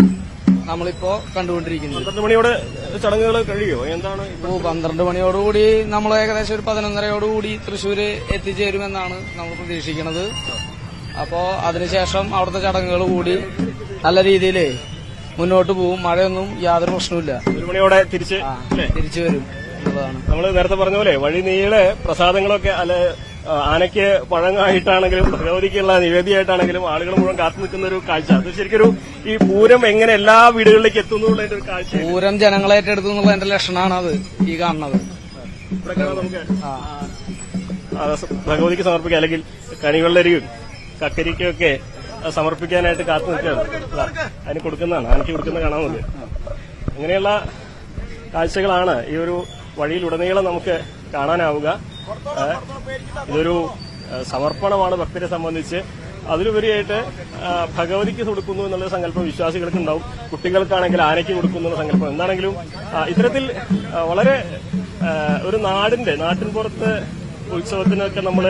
നമ്മളിപ്പോ കണ്ടുകൊണ്ടിരിക്കുന്നത്. 12 മണിയോടെ ചടങ്ങുകൾ കഴിയോ? എന്താണ്? 12 മണിയോടുകൂടി നമ്മൾ ഏകദേശം ഒരു 11:30 തൃശ്ശൂര് എത്തിച്ചേരുമെന്നാണ് നമ്മൾ പ്രതീക്ഷിക്കുന്നത്. അപ്പോ അതിനുശേഷം അവിടുത്തെ ചടങ്ങുകൾ കൂടി നല്ല രീതിയിൽ മുന്നോട്ട് പോവും. മഴയൊന്നും യാതൊരു പ്രശ്നവുമില്ല. 1 മണിയോടെ തിരിച്ചു വരും എന്നുള്ളതാണ്. നമ്മൾ നേരത്തെ പറഞ്ഞ പോലെ വഴി നീളെ പ്രസാദങ്ങളൊക്കെ ആനയ്ക്ക് പഴങ്ങായിട്ടാണെങ്കിലും ഭഗവതിക്കുള്ള നിവേദിയായിട്ടാണെങ്കിലും ആളുകൾ മുഴുവൻ കാത്തു നിൽക്കുന്ന ഒരു കാഴ്ച. അത് ശരിക്കൊരു ഈ പൂരം എങ്ങനെ എല്ലാ വീടുകളിലേക്ക് എത്തുന്നു എന്നുള്ളതിന്റെ ഒരു കാഴ്ച. പൂരം ജനങ്ങളെ ഏറ്റെടുത്തു എന്നുള്ളതിന്റെ ലക്ഷണമാണ് അത് ഈ കാണുന്നത്. നമുക്ക് ഭഗവതിക്ക് സമർപ്പിക്കുക, അല്ലെങ്കിൽ കണിവെള്ളരിയും കക്കരിക്കും ഒക്കെ സമർപ്പിക്കാനായിട്ട് കാത്തു നിൽക്കുകയാണ്. അതിന് കൊടുക്കുന്നതാണ്, ആനയ്ക്ക് കൊടുക്കുന്ന കാണാൻ മതി. അങ്ങനെയുള്ള കാഴ്ചകളാണ് ഈ ഒരു വഴിയിലുടനീളം നമുക്ക് കാണാനാവുക. ഇതൊരു സമർപ്പണമാണ് ഭക്തരെ സംബന്ധിച്ച്. അതിലുപരിയായിട്ട് ഭഗവതിക്ക് കൊടുക്കുന്നു എന്നുള്ള സങ്കല്പം വിശ്വാസികൾക്ക് ഉണ്ടാവും. കുട്ടികൾക്കാണെങ്കിൽ ആനയ്ക്ക് കൊടുക്കുന്നു എന്നുള്ള സങ്കല്പം. എന്താണെങ്കിലും ഇത്തരത്തിൽ വളരെ ഒരു നാട്ടിൻ പുറത്ത് ഉത്സവത്തിനൊക്കെ നമ്മൾ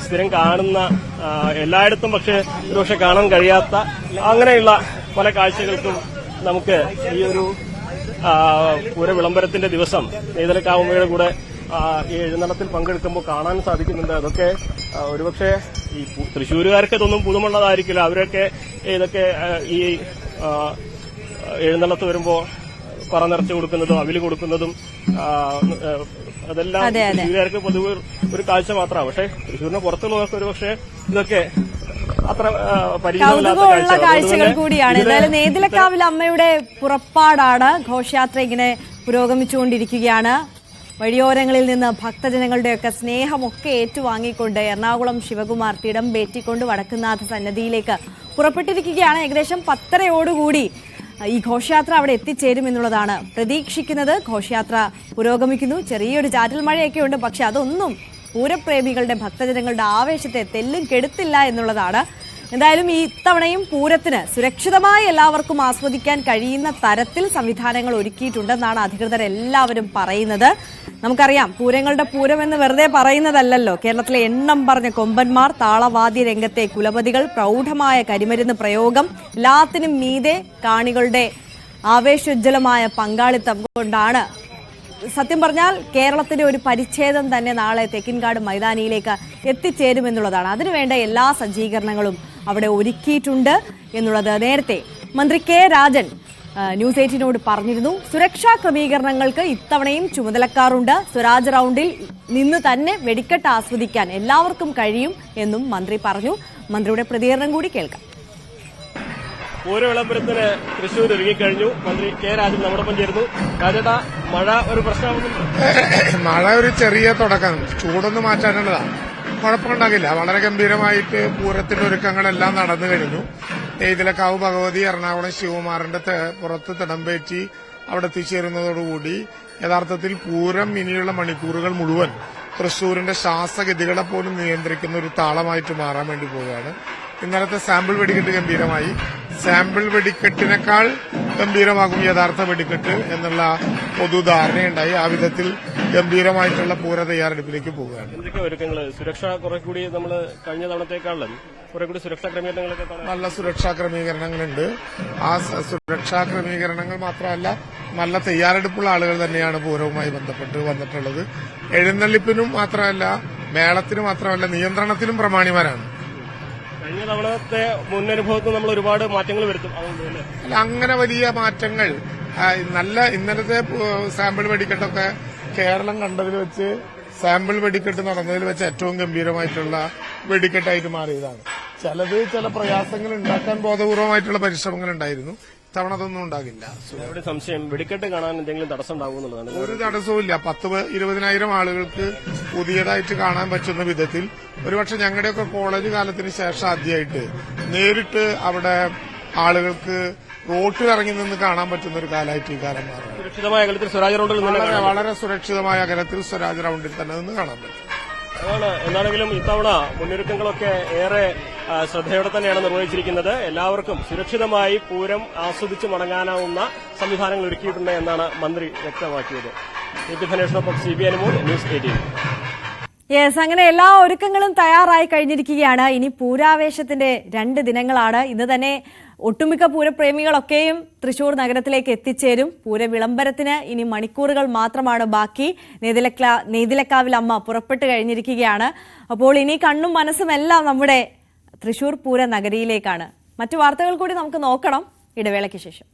സ്ഥിരം കാണുന്ന എല്ലായിടത്തും ഒരുപക്ഷെ കാണാൻ കഴിയാത്ത അങ്ങനെയുള്ള പല കാഴ്ചകൾക്കും നമുക്ക് ഈ ഒരു പൂര വിളംബരത്തിന്റെ ദിവസം നെയ്തലക്കാവുമ്മയുടെ കൂടെ ഈ എഴുന്നള്ളത്തിൽ പങ്കെടുക്കുമ്പോൾ കാണാൻ സാധിക്കുന്നുണ്ട്. അതൊക്കെ ഒരുപക്ഷെ ഈ തൃശ്ശൂരുകാർക്ക് ഇതൊന്നും പുതുമുള്ളതായിരിക്കില്ല. അവരൊക്കെ ഇതൊക്കെ ഈ എഴുന്നള്ളത്ത് വരുമ്പോൾ പറ നിറച്ചു കൊടുക്കുന്നതും അവില് കൊടുക്കുന്നതും അതെല്ലാം തൃശ്ശൂരുകാർക്ക് പൊതുവെ ഒരു കാഴ്ച മാത്രമാണ്. പക്ഷെ തൃശ്ശൂരിന് പുറത്തുള്ളവർക്ക് ഒരുപക്ഷെ ഇതൊക്കെ അത്ര കൗതുകമുള്ള കാഴ്ചകൾ കൂടിയാണ്. എന്തായാലും നെയ്തലക്കാവിൽ അമ്മയുടെ പുറപ്പാടാണ്. ഘോഷയാത്ര ഇങ്ങനെ പുരോഗമിച്ചുകൊണ്ടിരിക്കുകയാണ്. വഴിയോരങ്ങളിൽ നിന്ന് ഭക്തജനങ്ങളുടെയൊക്കെ സ്നേഹമൊക്കെ ഏറ്റുവാങ്ങിക്കൊണ്ട് എറണാകുളം ശിവകുമാർ തിടം പേറ്റിക്കൊണ്ട് വടക്കുന്നാഥ സന്നിധിയിലേക്ക് പുറപ്പെട്ടിരിക്കുകയാണ്. ഏകദേശം 10:30 ഈ ഘോഷയാത്ര അവിടെ എത്തിച്ചേരുമെന്നുള്ളതാണ് പ്രതീക്ഷിക്കുന്നത്. ഘോഷയാത്ര പുരോഗമിക്കുന്നു. ചെറിയൊരു ചാറ്റൽ മഴയൊക്കെ ഉണ്ട്. പക്ഷെ അതൊന്നും പൂരപ്രേമികളുടെ ഭക്തജനങ്ങളുടെ ആവേശത്തെ തെല്ലും കെടുത്തില്ല എന്നുള്ളതാണ്. എന്തായാലും ഈ തവണയും പൂരത്തിന് സുരക്ഷിതമായി എല്ലാവർക്കും ആസ്വദിക്കാൻ കഴിയുന്ന തരത്തിൽ സംവിധാനങ്ങൾ ഒരുക്കിയിട്ടുണ്ടെന്നാണ് അധികൃതർ എല്ലാവരും പറയുന്നത്. നമുക്കറിയാം, പൂരങ്ങളുടെ പൂരം എന്ന് വെറുതെ പറയുന്നതല്ലല്ലോ. കേരളത്തിലെ എണ്ണം പറഞ്ഞ കൊമ്പന്മാർ, താളവാദ്യ രംഗത്തെ കുലപതികൾ, പ്രൗഢമായ കരിമരുന്ന് പ്രയോഗം, എല്ലാത്തിനും മീതെ കാണികളുടെ ആവേശോജ്വലമായ പങ്കാളിത്തം കൊണ്ടാണ്. സത്യം പറഞ്ഞാൽ കേരളത്തിന്റെ ഒരു പരിച്ഛേദം തന്നെ നാളെ തെക്കിൻകാട് മൈതാനിയിലേക്ക് എത്തിച്ചേരുമെന്നുള്ളതാണ്. അതിനുവേണ്ട എല്ലാ സജ്ജീകരണങ്ങളും അവിടെ ഒരുക്കിയിട്ടുണ്ട് എന്നുള്ളത് നേരത്തെ മന്ത്രി കെ രാജൻ ന്യൂസ് 18നോട് പറഞ്ഞിരുന്നു. സുരക്ഷാ ക്രമീകരണങ്ങൾക്ക് ഇത്തവണയും ചുമതലക്കാരുണ്ട്. സ്വരാജ് റൗണ്ടിൽ നിന്ന് തന്നെ വെടിക്കെട്ട് ആസ്വദിക്കാൻ എല്ലാവർക്കും കഴിയും എന്നും മന്ത്രി പറഞ്ഞു. മന്ത്രിയുടെ പ്രതികരണം കൂടി കേൾക്കാം. പൂരവിളംബരത്തിന് തൃശൂർ ഒരുങ്ങിക്കഴിഞ്ഞു. മന്ത്രി കെ രാജൻ നമ്മോടൊപ്പം ചേരുന്നു. രാജേട്ടാ, മഴ ഒരു പ്രശ്നമാകുന്നുണ്ടോ? മഴ ഒരു ചെറിയ തുടക്കം, ചൂടൊന്നും മാറ്റാനുള്ളതാണ്, കുഴപ്പമുണ്ടാകില്ല. വളരെ ഗംഭീരമായിട്ട് പൂരത്തിന്റെ ഒരുക്കങ്ങളെല്ലാം നടന്നു കഴിഞ്ഞു. നെയ്തലക്കാവ് ഭഗവതി എറണാകുളം ശിവകുമാറിന്റെ പുറത്ത് തിടമ്പേറ്റി അവിടെ എത്തിച്ചേരുന്നതോടുകൂടി യഥാർത്ഥത്തിൽ പൂരം ഇനിയുള്ള മണിക്കൂറുകൾ മുഴുവൻ തൃശൂരിന്റെ ശ്വാസഗതികളെ പോലും നിയന്ത്രിക്കുന്ന ഒരു താളമായിട്ട് മാറാൻ വേണ്ടി പോവുകയാണ്. ഇന്നലത്തെ സാമ്പിൾ വെടിക്കെട്ട് ഗംഭീരമായി. സാമ്പിൾ വെടിക്കെട്ടിനേക്കാൾ ഗംഭീരമാകും യഥാർത്ഥ വെടിക്കെട്ട് എന്നുള്ള പൊതുധാരണയുണ്ടായി. ആ വിധത്തിൽ ഗംഭീരമായിട്ടുള്ള പൂര തയ്യാറെടുപ്പിലേക്ക് പോവുകയാണ്. എന്തൊക്കെ ഒരുക്കങ്ങൾ? സുരക്ഷ കുറെ കൂടി നമ്മൾ കഴിഞ്ഞ തവണത്തേക്കാളും കുറെ കൂടി സുരക്ഷാ ക്രമീകരണങ്ങളൊക്കെ നല്ല സുരക്ഷാ ക്രമീകരണങ്ങളുണ്ട്. ആ സുരക്ഷാ ക്രമീകരണങ്ങൾ മാത്രമല്ല, നല്ല തയ്യാറെടുപ്പുള്ള ആളുകൾ തന്നെയാണ് പൂരവുമായി ബന്ധപ്പെട്ട് വന്നിട്ടുള്ളത്. എഴുന്നള്ളിപ്പിനും മാത്രമല്ല, മേളത്തിനും മാത്രമല്ല, നിയന്ത്രണത്തിനും പ്രമാണിമാരാണ്. കഴിഞ്ഞ തവണത്തെ മുന്നനുഭവത്തിൽ നമ്മൾ ഒരുപാട് മാറ്റങ്ങൾ വരുത്തും. അല്ല, അങ്ങനെ വലിയ മാറ്റങ്ങൾ നല്ല ഇന്നലത്തെ സാമ്പിൾ വെടിക്കെട്ടൊക്കെ കേരളം കണ്ടതിൽ വെച്ച് സാമ്പിൾ വെടിക്കെട്ട് നടന്നതിൽ വെച്ച് ഏറ്റവും ഗംഭീരമായിട്ടുള്ള വെടിക്കെട്ടായിട്ട് മാറിയതാണ്. ചില പ്രയാസങ്ങൾ ഉണ്ടാക്കാൻ ബോധപൂർവമായിട്ടുള്ള പരിശ്രമങ്ങൾ ഉണ്ടായിരുന്നു. ഇത്തവണ അതൊന്നും ഉണ്ടാകില്ല. സംശയം, വെടിക്കെട്ട് കാണാൻ എന്തെങ്കിലും തടസ്സം ഉണ്ടാകുമെന്നുള്ളതാണ്. ഒരു തടസ്സവുമില്ല. 10-20,000 ആളുകൾക്ക് പുതിയതായിട്ട് കാണാൻ പറ്റുന്ന വിധത്തിൽ ഒരുപക്ഷെ ഞങ്ങളുടെയൊക്കെ കോളേജ് കാലത്തിന് ശേഷം ആദ്യമായിട്ട് നേരിട്ട് അവിടെ ആളുകൾക്ക് റോട്ടിൽ ഇറങ്ങി നിന്ന് കാണാൻ പറ്റുന്ന ഒരു കാലമായിട്ട് ഈ കാലം മാറും. സുരക്ഷിതമായ അകലത്തിൽ സ്വരാജ് റൗണ്ടിൽ വളരെ സുരക്ഷിതമായ അകലത്തിൽ സ്വരാജ് റൗണ്ടിൽ തന്നെ നിന്ന് കാണാൻ പറ്റും. അതാണ്. എന്താണെങ്കിലും ഇത്തവണ മുന്നൊരുക്കങ്ങളൊക്കെ ഏറെ ശ്രദ്ധയോടെ തന്നെയാണ് നിർവഹിച്ചിരിക്കുന്നത്. എല്ലാവർക്കും സുരക്ഷിതമായി പൂരം ആസ്വദിച്ച് മടങ്ങാനാവുന്ന സംവിധാനങ്ങൾ ഒരുക്കിയിട്ടുണ്ട് എന്നാണ് മന്ത്രി വ്യക്തമാക്കിയത്. ധനേഷിനൊപ്പം CB അനുമോൾ, ന്യൂസ് 18. യെസ്, അങ്ങനെ എല്ലാ ഒരുക്കങ്ങളും തയ്യാറായി കഴിഞ്ഞിരിക്കുകയാണ്. ഇനി പൂരാവേശത്തിന്റെ 2 ദിനങ്ങളാണ്. ഇന്ന് തന്നെ ഒട്ടുമിക്ക പൂരപ്രേമികളൊക്കെയും തൃശൂർ നഗരത്തിലേക്ക് എത്തിച്ചേരും. പൂരവിളംബരത്തിന് ഇനി മണിക്കൂറുകൾ മാത്രമാണ് ബാക്കി. നെയ്തിലക്കാവിൽ അമ്മ പുറപ്പെട്ടു കഴിഞ്ഞിരിക്കുകയാണ്. അപ്പോൾ ഇനി കണ്ണും മനസ്സും എല്ലാം നമ്മുടെ തൃശൂർ പൂര നഗരിയിലേക്കാണ്. മറ്റു വാർത്തകൾ കൂടി നമുക്ക് നോക്കണം ഇടവേളയ്ക്ക് ശേഷം.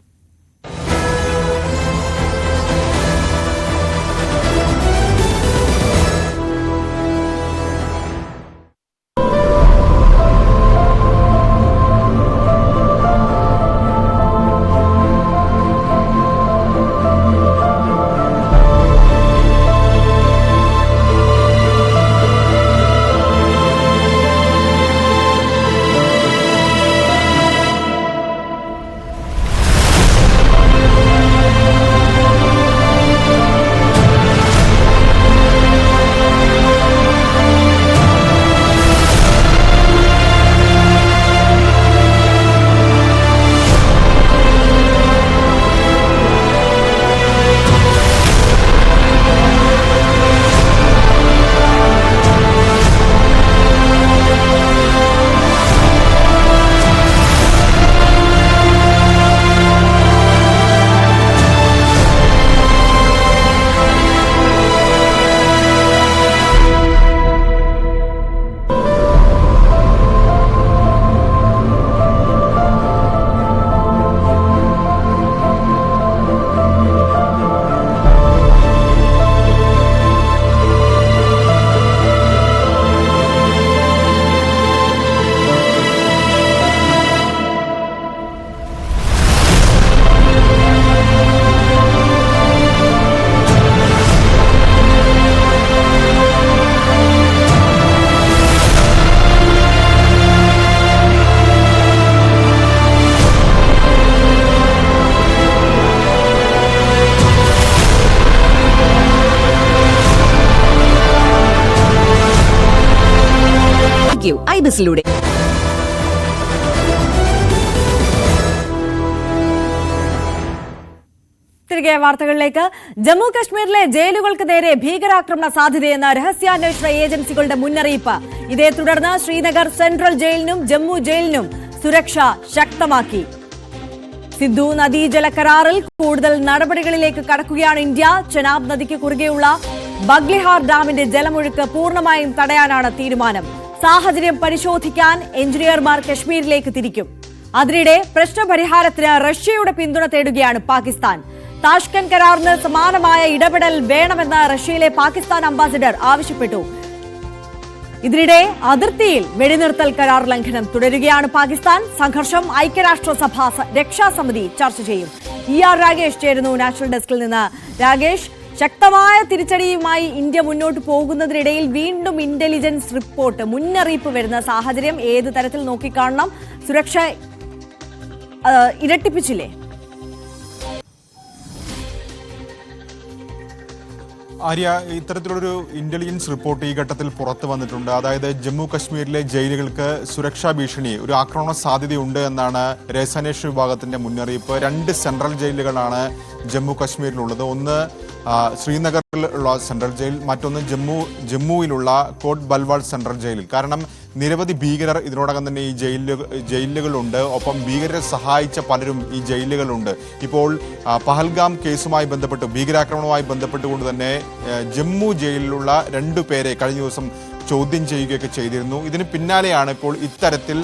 ഐബസിലൂടെ തിരികെ വാർത്തകളിലേക്ക്. ജമ്മു കശ്മീരിലെ ജയിലുകൾക്ക് നേരെ ഭീകരാക്രമണ സാധ്യതയെന്ന രഹസ്യാന്വേഷണ ഏജൻസികളുടെ മുന്നറിയിപ്പ്. ഇതേ തുടർന്ന് ശ്രീനഗർ സെൻട്രൽ ജയിലിനും ജമ്മു ജയിലിനും സുരക്ഷ ശക്തമാക്കി. സിന്ധു നദീജല കരാറിൽ കൂടുതൽ നടപടികളിലേക്ക് കടക്കുകയാണ് ഇന്ത്യ. ചെനാബ് നദിക്ക് കുറുകെയുള്ള ബഗ്ലിഹാർ ഡാമിന്റെ ജലമൊഴുക്ക് പൂർണ്ണമായും തടയാനാണ് തീരുമാനം. സാഹചര്യം പരിശോധിക്കാൻ എഞ്ചിനീയർമാർ കശ്മീരിലേക്ക് തിരിക്കും. അതിനിടെ പ്രശ്നപരിഹാരത്തിന് റഷ്യയുടെ പിന്തുണ തേടുകയാണ് പാകിസ്ഥാൻ. താഷ്കന്റ് കരാറിന് സമാനമായ ഇടപെടൽ വേണമെന്ന് റഷ്യയിലെ പാകിസ്ഥാൻ അംബാസിഡർ ആവശ്യപ്പെട്ടു. ഇതിനിടെ അതിർത്തിയിൽ വെടിനിർത്തൽ കരാർ ലംഘനം തുടരുകയാണ് പാകിസ്ഥാൻ. സംഘർഷം ഐക്യരാഷ്ട്രസഭ രക്ഷാസമിതി ചർച്ച ചെയ്യും. ER രാഗേഷ് ചേരുന്നു നാഷണൽ ഡെസ്കിൽ നിന്ന്. രാഗേഷ്, ശക്തമായ തിരിച്ചടിയുമായി ഇന്ത്യ മുന്നോട്ട് പോകുന്നതിനിടയിൽ വീണ്ടും ഇന്റലിജൻസ് റിപ്പോർട്ട് മുന്നറിയിപ്പ് വരുന്ന സാഹചര്യം ഏത് തരത്തിൽ നോക്കിക്കാണണം? സുരക്ഷ ഇരട്ടിപ്പിച്ചില്ലേ? ആര്യ, ഇത്തരത്തിലൊരു ഇന്റലിജൻസ് റിപ്പോർട്ട് ഈ ഘട്ടത്തിൽ പുറത്തു വന്നിട്ടുണ്ട്. അതായത് ജമ്മു കശ്മീരിലെ ജയിലുകൾക്ക് സുരക്ഷാ ഭീഷണി, ഒരു ആക്രമണ സാധ്യതയുണ്ട് എന്നാണ് രഹസ്യാന്വേഷണ വിഭാഗത്തിന്റെ മുന്നറിയിപ്പ്. 2 സെൻട്രൽ ജയിലുകളാണ് ജമ്മു കശ്മീരിലുള്ളത്. ഒന്ന് ശ്രീനഗറിലുള്ള സെൻട്രൽ ജയിൽ, മറ്റൊന്ന് ജമ്മുവിലുള്ള കോട്ട് ബൽവാൾ സെൻട്രൽ ജയിലിൽ. കാരണം നിരവധി ഭീകരർ ഇതിനോടകം തന്നെ ഈ ജയിലുകളുണ്ട്. ഒപ്പം ഭീകരരെ സഹായിച്ച പലരും ഈ ജയിലുകളുണ്ട്. ഇപ്പോൾ പഹൽഗാം കേസുമായി ബന്ധപ്പെട്ട്, ഭീകരാക്രമണവുമായി ബന്ധപ്പെട്ടുകൊണ്ട് തന്നെ ജമ്മു ജയിലിലുള്ള 2 പേരെ കഴിഞ്ഞ ദിവസം ചോദ്യം ചെയ്യുകയൊക്കെ ചെയ്തിരുന്നു. ഇതിന് പിന്നാലെയാണ് ഇപ്പോൾ ഇത്തരത്തിൽ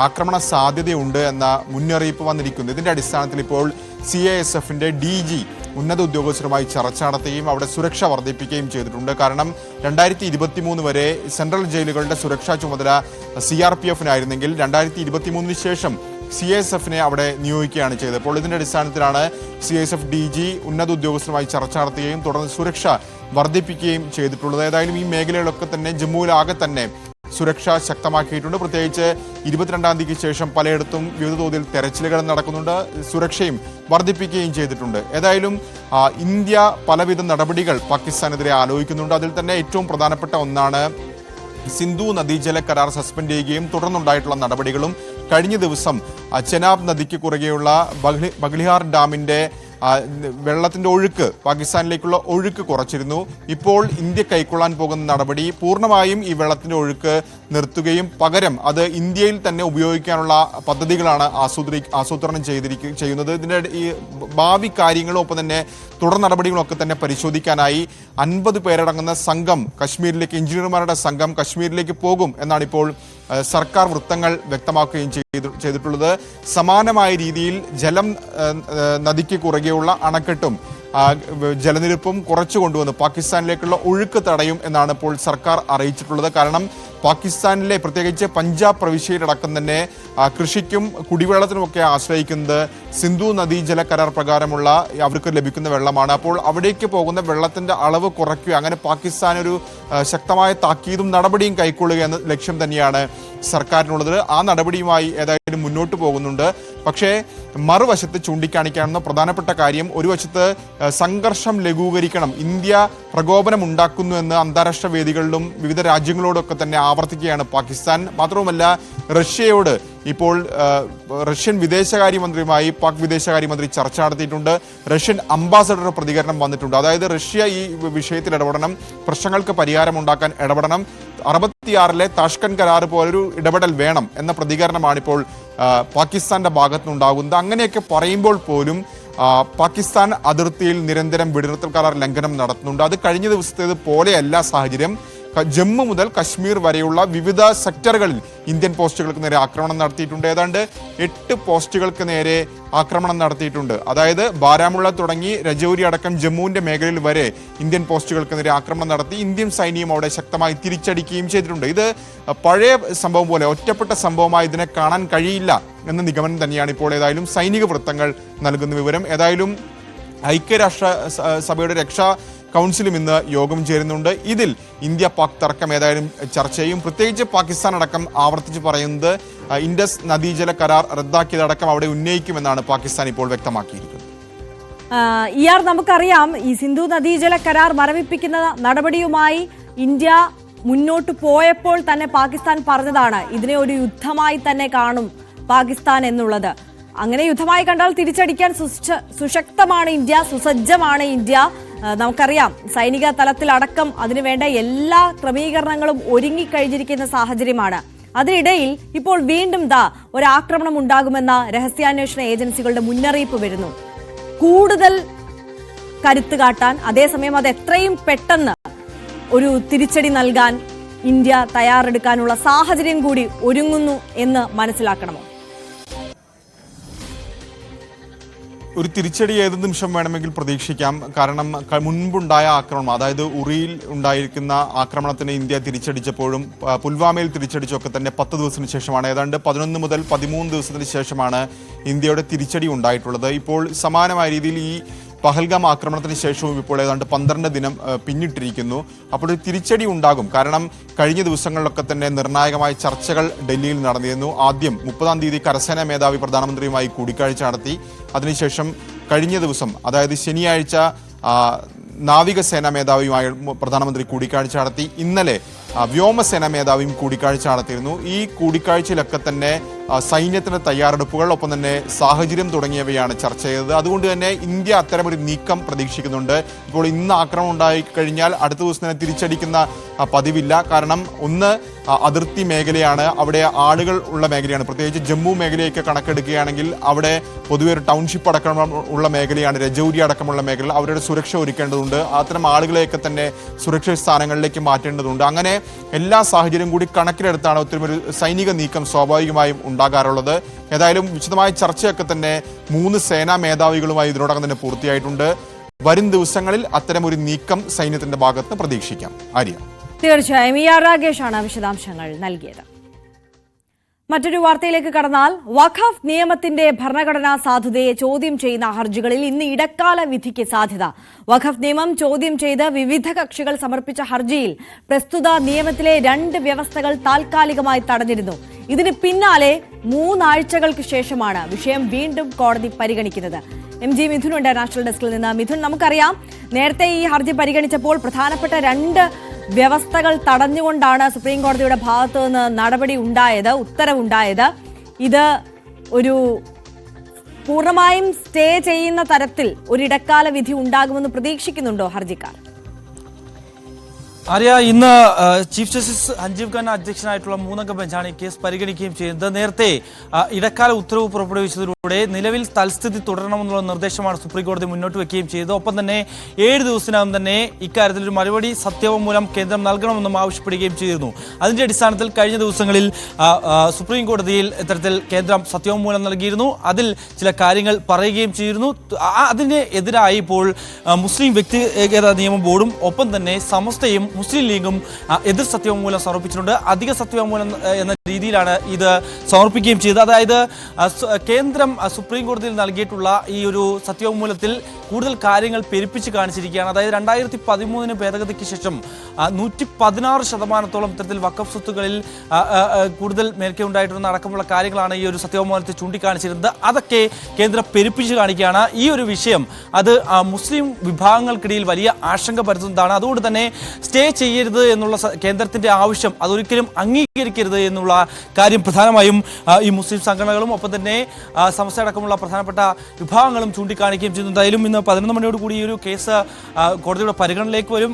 ആക്രമണ സാധ്യതയുണ്ട് എന്ന മുന്നറിയിപ്പ് വന്നിരിക്കുന്നത്. ഇതിന്റെ അടിസ്ഥാനത്തിൽ ഇപ്പോൾ CISFന്റെ DG ഉന്നത ഉദ്യോഗസ്ഥരുമായി ചർച്ച നടത്തുകയും അവിടെ സുരക്ഷ വർദ്ധിപ്പിക്കുകയും ചെയ്തിട്ടുണ്ട്. കാരണം 2023 വരെ സെൻട്രൽ ജയിലുകളുടെ സുരക്ഷാ ചുമതല CRPFനായിരുന്നെങ്കിൽ 2023 ശേഷം CISFനെ അവിടെ നിയോഗിക്കുകയാണ് ചെയ്തത്. അപ്പോൾ ഇതിന്റെ അടിസ്ഥാനത്തിലാണ് CISF DG ഉന്നത ഉദ്യോഗസ്ഥരുമായി ചർച്ച നടത്തുകയും തുടർന്ന് സുരക്ഷ വർദ്ധിപ്പിക്കുകയും ചെയ്തിട്ടുള്ളത്. ഏതായാലും ഈ മേഖലകളൊക്കെ തന്നെ ജമ്മുവിലാകെ തന്നെ സുരക്ഷ ശക്തമാക്കിയിട്ടുണ്ട്. പ്രത്യേകിച്ച് 22-ാം തീയതിക്ക് ശേഷം പലയിടത്തും വിവിധ തോതിൽ തെരച്ചിലുകൾ നടക്കുന്നുണ്ട്. സുരക്ഷയും വർദ്ധിപ്പിക്കുകയും ചെയ്തിട്ടുണ്ട്. ഏതായാലും ഇന്ത്യ പലവിധ നടപടികൾ പാകിസ്ഥാനെതിരെ ആലോചിക്കുന്നുണ്ട്. അതിൽ തന്നെ ഏറ്റവും പ്രധാനപ്പെട്ട ഒന്നാണ് സിന്ധു നദീജല കരാർ സസ്പെൻഡ് ചെയ്യുകയും തുടർന്നുണ്ടായിട്ടുള്ള നടപടികളും. കഴിഞ്ഞ ദിവസം ചെനാബ് നദിക്ക് കുറുകെയുള്ള ബഗ്ലിഹാർ ഡാമിന്റെ വെള്ളത്തിന്റെ ഒഴുക്ക്, പാകിസ്ഥാനിലേക്കുള്ള ഒഴുക്ക് കുറച്ചിരുന്നു. ഇപ്പോൾ ഇന്ത്യ കൈക്കൊള്ളാൻ പോകുന്ന നടപടി പൂർണ്ണമായും ഈ വെള്ളത്തിന്റെ ഒഴുക്ക് നിർത്തുകയും പകരം അത് ഇന്ത്യയിൽ തന്നെ ഉപയോഗിക്കാനുള്ള പദ്ധതികളാണ് ആസൂത്രണം ചെയ്യുന്നത്. ഇതിന്റെ ഈ ഭാവി കാര്യങ്ങളും ഒപ്പം തന്നെ തുടർ നടപടികളൊക്കെ തന്നെ പരിശോധിക്കാനായി 50 പേരടങ്ങുന്ന സംഘം കശ്മീരിലേക്ക്, എഞ്ചിനീയർമാരുടെ സംഘം കശ്മീരിലേക്ക് പോകും എന്നാണ് ഇപ്പോൾ സർക്കാർ വൃത്തങ്ങൾ വ്യക്തമാക്കുകയും ചെയ്തിട്ടുള്ളത്. സമാനമായ രീതിയിൽ നദിക്ക് കുറുകെയുള്ള അണക്കെട്ടും ജലനിരപ്പും കുറച്ചു കൊണ്ടുവന്ന് പാകിസ്ഥാനിലേക്കുള്ള ഒഴുക്ക് തടയും എന്നാണ് ഇപ്പോൾ സർക്കാർ അറിയിച്ചിട്ടുള്ളത്. കാരണം പാകിസ്ഥാനിലെ പ്രത്യേകിച്ച് പഞ്ചാബ് പ്രവിശ്യയിലടക്കം തന്നെ കൃഷിക്കും കുടിവെള്ളത്തിനുമൊക്കെ ആശ്രയിക്കുന്നത് സിന്ധു നദീജല കരാർ പ്രകാരമുള്ള അവർക്ക് ലഭിക്കുന്ന വെള്ളമാണ്. അപ്പോൾ അവിടേക്ക് പോകുന്ന വെള്ളത്തിന്റെ അളവ് കുറയ്ക്കുക, അങ്ങനെ പാകിസ്ഥാൻ ഒരു ശക്തമായ താക്കീതും നടപടിയും കൈക്കൊള്ളുക എന്ന ലക്ഷ്യം തന്നെയാണ് സർക്കാരിനുള്ളത്. ആ നടപടിയുമായി ഏതായാലും മുന്നോട്ട് പോകുന്നുണ്ട്. പക്ഷേ മറുവശത്ത് ചൂണ്ടിക്കാണിക്കാവുന്ന പ്രധാനപ്പെട്ട കാര്യം, ഒരു വശത്ത് സംഘർഷം ലഘൂകരിക്കണം, ഇന്ത്യ പ്രകോപനം ഉണ്ടാക്കുന്നു എന്ന് അന്താരാഷ്ട്ര വേദികളിലും വിവിധ രാജ്യങ്ങളോടൊക്കെ തന്നെ ആവർത്തിക്കുകയാണ് പാകിസ്ഥാൻ. മാത്രവുമല്ല റഷ്യയോട് ഇപ്പോൾ റഷ്യൻ വിദേശകാര്യമന്ത്രിയുമായി പാക് വിദേശകാര്യമന്ത്രി ചർച്ച നടത്തിയിട്ടുണ്ട്. റഷ്യൻ അംബാസഡറുടെ പ്രതികരണം വന്നിട്ടുണ്ട്. അതായത് റഷ്യ ഈ വിഷയത്തിൽ ഇടപെടണം, പ്രശ്നങ്ങൾക്ക് പരിഹാരമുണ്ടാക്കാൻ ഇടപെടണം, 66-ലെ താഷ്കന്റ് കരാർ പോലൊരു ഇടപെടൽ വേണം എന്ന പ്രതികരണമാണ് ഇപ്പോൾ പാകിസ്ഥാന്റെ ഭാഗത്തുനിന്നുണ്ടാകുന്നത്. അങ്ങനെയൊക്കെ പറയുമ്പോൾ പോലും പാകിസ്ഥാൻ അതിർത്തിയിൽ നിരന്തരം വെടിനിർത്തൽ കരാർ ലംഘനം നടത്തുന്നുണ്ട്. അത് കഴിഞ്ഞ ദിവസത്തേത് പോലെയല്ല സാഹചര്യം. ജമ്മു മുതൽ കശ്മീർ വരെയുള്ള വിവിധ സെക്ടറുകളിൽ ഇന്ത്യൻ പോസ്റ്റുകൾക്ക് നേരെ ആക്രമണം നടത്തിയിട്ടുണ്ട്. ഏതാണ്ട് 8 പോസ്റ്റുകൾക്ക് നേരെ ആക്രമണം നടത്തിയിട്ടുണ്ട്. അതായത് ബാരാമുള്ള തുടങ്ങി രജൌരി അടക്കം ജമ്മുവിന്റെ മേഖലയിൽ വരെ ഇന്ത്യൻ പോസ്റ്റുകൾക്ക് നേരെ ആക്രമണം നടത്തി ഇന്ത്യൻ സൈന്യം അവിടെ ശക്തമായി തിരിച്ചടിക്കുകയും ചെയ്തിട്ടുണ്ട്. ഇത് പഴയ സംഭവം പോലെ ഒറ്റപ്പെട്ട സംഭവമായി ഇതിനെ കാണാൻ കഴിയില്ല എന്ന നിഗമനം തന്നെയാണ് ഇപ്പോൾ ഏതായാലും സൈനിക വൃത്തങ്ങൾ നൽകുന്ന വിവരം. ഏതായാലും ഐക്യരാഷ്ട്ര സഭയുടെ രക്ഷാ കൗൺസിലും ഇന്ന് യോഗം ചേരുന്നുണ്ട്. ഇതിൽ ഇന്ത്യ പാക് തർക്കം ഏതായാലും ചർച്ച ചെയ്യും. പ്രത്യേകിച്ച് പാകിസ്ഥാൻ അടക്കം ആവർത്തിച്ച് പറയുന്നത് ഇൻഡസ് നദീജല കരാർ റദ്ദാക്കിയതടക്കം അവിടെ ഉന്നയിക്കുമെന്നാണ് പാകിസ്ഥാൻ ഇപ്പോൾ വ്യക്തമാക്കിയിരിക്കുന്നത്. നമുക്കറിയാം, ഈ സിന്ധു നദീജല കരാർ മരവിപ്പിക്കുന്ന നടപടിയുമായി ഇന്ത്യ മുന്നോട്ട് പോയപ്പോൾ തന്നെ പാകിസ്ഥാൻ പറഞ്ഞതാണ് ഇതിനെ ഒരു യുദ്ധമായി തന്നെ കാണും പാകിസ്ഥാൻ എന്നുള്ളത്. അങ്ങനെ യുദ്ധമായി കണ്ടാൽ തിരിച്ചടിക്കാൻ സുശക്തമാണ് ഇന്ത്യ, സുസജ്ജമാണ് ഇന്ത്യ. നമുക്കറിയാം, സൈനിക തലത്തിലടക്കം അതിനുവേണ്ട എല്ലാ ക്രമീകരണങ്ങളും ഒരുങ്ങിക്കഴിഞ്ഞിരിക്കുന്ന സാഹചര്യമാണ്. അതിനിടയിൽ ഇപ്പോൾ വീണ്ടും ഒരാക്രമണം ഉണ്ടാകുമെന്ന രഹസ്യാന്വേഷണ ഏജൻസികളുടെ മുന്നറിയിപ്പ് വരുന്നു. കൂടുതൽ കരുത്ത് കാട്ടാൻ, അതേസമയം അത് എത്രയും പെട്ടെന്ന് ഒരു തിരിച്ചടി നൽകാൻ ഇന്ത്യ തയ്യാറെടുക്കാനുള്ള സാഹചര്യം കൂടി ഒരുങ്ങുന്നു എന്ന് മനസ്സിലാക്കണമോ? ഒരു തിരിച്ചടി ഏത് നിമിഷം വേണമെങ്കിൽ പ്രതീക്ഷിക്കാം. കാരണം മുൻപുണ്ടായ ആക്രമണം, അതായത് ഉറിയിൽ ഉണ്ടായിരിക്കുന്ന ആക്രമണത്തിന് ഇന്ത്യ തിരിച്ചടിച്ചപ്പോഴും പുൽവാമയിൽ തിരിച്ചടിച്ചൊക്കെ തന്നെ 10 ദിവസത്തിന് ശേഷമാണ്, ഏതാണ്ട് 11 മുതൽ 13 ദിവസത്തിന് ശേഷമാണ് ഇന്ത്യയുടെ തിരിച്ചടി ഉണ്ടായിട്ടുള്ളത്. ഇപ്പോൾ സമാനമായ രീതിയിൽ ഈ പഹൽഗാം ആക്രമണത്തിന് ശേഷവും ഇപ്പോൾ ഏതാണ്ട് 12 ദിനം പിന്നിട്ടിരിക്കുന്നു. അപ്പോൾ ഒരു തിരിച്ചടി ഉണ്ടാകും. കാരണം കഴിഞ്ഞ ദിവസങ്ങളിലൊക്കെ തന്നെ നിർണായകമായ ചർച്ചകൾ ഡൽഹിയിൽ നടന്നിരുന്നു. ആദ്യം 30-ാം തീയതി കരസേനാ മേധാവി പ്രധാനമന്ത്രിയുമായി കൂടിക്കാഴ്ച നടത്തി. അതിനുശേഷം കഴിഞ്ഞ ദിവസം, അതായത് ശനിയാഴ്ച, നാവികസേനാ മേധാവിയുമായി പ്രധാനമന്ത്രി കൂടിക്കാഴ്ച നടത്തി. ഇന്നലെ വ്യോമസേനാ മേധാവിയും കൂടിക്കാഴ്ച നടത്തിയിരുന്നു. ഈ കൂടിക്കാഴ്ചയിലൊക്കെ തന്നെ സൈന്യത്തിന്റെ തയ്യാറെടുപ്പുകൾ, ഒപ്പം തന്നെ സാഹചര്യം തുടങ്ങിയവയാണ് ചർച്ച ചെയ്തത്. അതുകൊണ്ട് തന്നെ ഇന്ത്യ അത്തരമൊരു നീക്കം പ്രതീക്ഷിക്കുന്നുണ്ട്. ഇപ്പോൾ ഇന്ന് ആക്രമണം ഉണ്ടായി കഴിഞ്ഞാൽ അടുത്ത ദിവസം തന്നെ തിരിച്ചടിക്കുന്ന പതിവില്ല. കാരണം ഒന്ന്, അതിർത്തി മേഖലയാണ്, അവിടെ ആളുകൾ ഉള്ള മേഖലയാണ്. പ്രത്യേകിച്ച് ജമ്മു മേഖലയൊക്കെ കണക്കെടുക്കുകയാണെങ്കിൽ അവിടെ പൊതുവെ ഒരു ടൗൺഷിപ്പ് അടക്കമുള്ള മേഖലയാണ്, രജൌരി അടക്കമുള്ള മേഖല. അവരുടെ സുരക്ഷ ഒരുക്കേണ്ടതുണ്ട്. അത്തരം ആളുകളെയൊക്കെ തന്നെ സുരക്ഷിത സ്ഥാനങ്ങളിലേക്ക് മാറ്റേണ്ടതുണ്ട്. അങ്ങനെ എല്ലാ സാഹചര്യം കൂടി കണക്കിലെടുത്താണ് ഒത്തിരി സൈനിക നീക്കം സ്വാഭാവികമായും ഉണ്ടാകാറുള്ളത്. ഏതായാലും വിശദമായ ചർച്ചയൊക്കെ തന്നെ 3 സേനാ മേധാവികളുമായി ഇതിനോടകം തന്നെ പൂർത്തിയായിട്ടുണ്ട്. വരും ദിവസങ്ങളിൽ അത്തരം ഒരു നീക്കം സൈന്യത്തിന്റെ ഭാഗത്ത് പ്രതീക്ഷിക്കാം. ആര്യ, തീർച്ചയായും രാഗേഷാണ് വിശദാംശങ്ങൾ നൽകിയത്. മറ്റൊരു വാർത്തയിലേക്ക് കടന്നാൽ, വഖഫ് നിയമത്തിന്റെ ഭരണഘടനാ സാധുതയെ ചോദ്യം ചെയ്യുന്ന ഹർജികളിൽ ഇന്ന് ഇടക്കാല വിധിക്ക് സാധ്യത. വഖഫ് നിയമം ചോദ്യം ചെയ്ത് വിവിധ കക്ഷികൾ സമർപ്പിച്ച ഹർജിയിൽ പ്രസ്തുത നിയമത്തിലെ 2 വ്യവസ്ഥകൾ താൽക്കാലികമായി തടഞ്ഞിരുന്നു. ഇതിന് പിന്നാലെ 3 ആഴ്ചകൾക്ക് ശേഷമാണ് വിഷയം വീണ്ടും കോടതി പരിഗണിക്കുന്നത്. MG മിഥുനുണ്ട് നാഷണൽ ഡെസ്കിൽ നിന്ന്. മിഥുൻ, നമുക്കറിയാം നേരത്തെ ഈ ഹർജി പരിഗണിച്ചപ്പോൾ പ്രധാനപ്പെട്ട 2 വ്യവസ്ഥകൾ തടഞ്ഞുകൊണ്ടാണ് സുപ്രീം കോടതിയുടെ ഭാഗത്തു നിന്ന് നടപടി ഉണ്ടായത്, ഉത്തരവുണ്ടായത്. ഇത് ഒരു പൂർണ്ണമായും സ്റ്റേ ചെയ്യുന്ന തരത്തിൽ ഒരു ഇടക്കാല വിധി ഉണ്ടാകുമെന്ന് പ്രതീക്ഷിക്കുന്നുണ്ടോ ഹർജിക്കാർ? ആര്യ, ഇന്ന് ചീഫ് ജസ്റ്റിസ് സഞ്ജീവ് ഖന്ന അധ്യക്ഷനായിട്ടുള്ള 3-അംഗ ബെഞ്ചാണ് ഈ കേസ് പരിഗണിക്കുകയും ചെയ്യുന്നത്. നേരത്തെ ഇടക്കാല ഉത്തരവ് പുറപ്പെടുവിച്ചതിലൂടെ നിലവിൽ തൽസ്ഥിതി തുടരണമെന്നുള്ള നിർദ്ദേശമാണ് സുപ്രീം കോടതി മുന്നോട്ട് വയ്ക്കുകയും ചെയ്തത്. ഒപ്പം തന്നെ 7 ദിവസത്തിനകം തന്നെ ഇക്കാര്യത്തിൽ ഒരു മറുപടി സത്യവാങ്മൂലം കേന്ദ്രം നൽകണമെന്നും ആവശ്യപ്പെടുകയും ചെയ്തിരുന്നു. അതിന്റെ അടിസ്ഥാനത്തിൽ കഴിഞ്ഞ ദിവസങ്ങളിൽ സുപ്രീം കോടതിയിൽ ഇത്തരത്തിൽ കേന്ദ്രം സത്യവാങ്മൂലം നൽകിയിരുന്നു. അതിൽ ചില കാര്യങ്ങൾ പറയുകയും ചെയ്തിരുന്നു. അതിന് എതിരായി ഇപ്പോൾ മുസ്ലിം വ്യക്തിഗത നിയമ ബോർഡും ഒപ്പം തന്നെ സമസ്തയും മുസ്ലിം ലീഗും എതിർ സത്യവാങ്മൂലം സമർപ്പിച്ചിട്ടുണ്ട്. അധിക സത്യവാങ്മൂലം എന്ന രീതിയിലാണ് ഇത് സമർപ്പിക്കുകയും ചെയ്തത്. അതായത് കേന്ദ്രം സുപ്രീം കോടതിയിൽ നൽകിയിട്ടുള്ള ഈ ഒരു സത്യവാങ്മൂലത്തിൽ കൂടുതൽ കാര്യങ്ങൾ പെരുപ്പിച്ച് കാണിച്ചിരിക്കുകയാണ്. അതായത് 2013 ഭേദഗതിക്ക് ശേഷം 116% ഇത്തരത്തിൽ വഖഫ് സ്വത്തുകളിൽ കൂടുതൽ മേൽക്കൈ ഉണ്ടായിട്ടുള്ള അടക്കമുള്ള കാര്യങ്ങളാണ് ഈ ഒരു സത്യവാങ്മൂലത്തിൽ ചൂണ്ടിക്കാണിച്ചിരുന്നത്. അതൊക്കെ കേന്ദ്രം പെരുപ്പിച്ച് കാണിക്കുകയാണ്. ഈ ഒരു വിഷയം അത് മുസ്ലിം വിഭാഗങ്ങൾക്കിടയിൽ വലിയ ആശങ്ക പരത്തുന്നതാണ്. അതുകൊണ്ട് തന്നെ സ്റ്റേ ചെയ്യരുത് എന്നുള്ള കേന്ദ്രത്തിന്റെ ആവശ്യം അതൊരിക്കലും അംഗീകരിക്കരുത് എന്നുള്ള കാര്യം പ്രധാനമായും ഈ മുസ്ലിം സംഘടനകളും ഒപ്പം തന്നെ സമസ്ത അടക്കമുള്ള പ്രധാനപ്പെട്ട വിഭാഗങ്ങളും ചൂണ്ടിക്കാണിക്കുകയും ചെയ്യുന്നു. എന്തായാലും ഇന്ന് 11 മണിയോടുകൂടി ഈ ഒരു കേസ് കോടതിയുടെ പരിഗണനയിലേക്ക് വരും.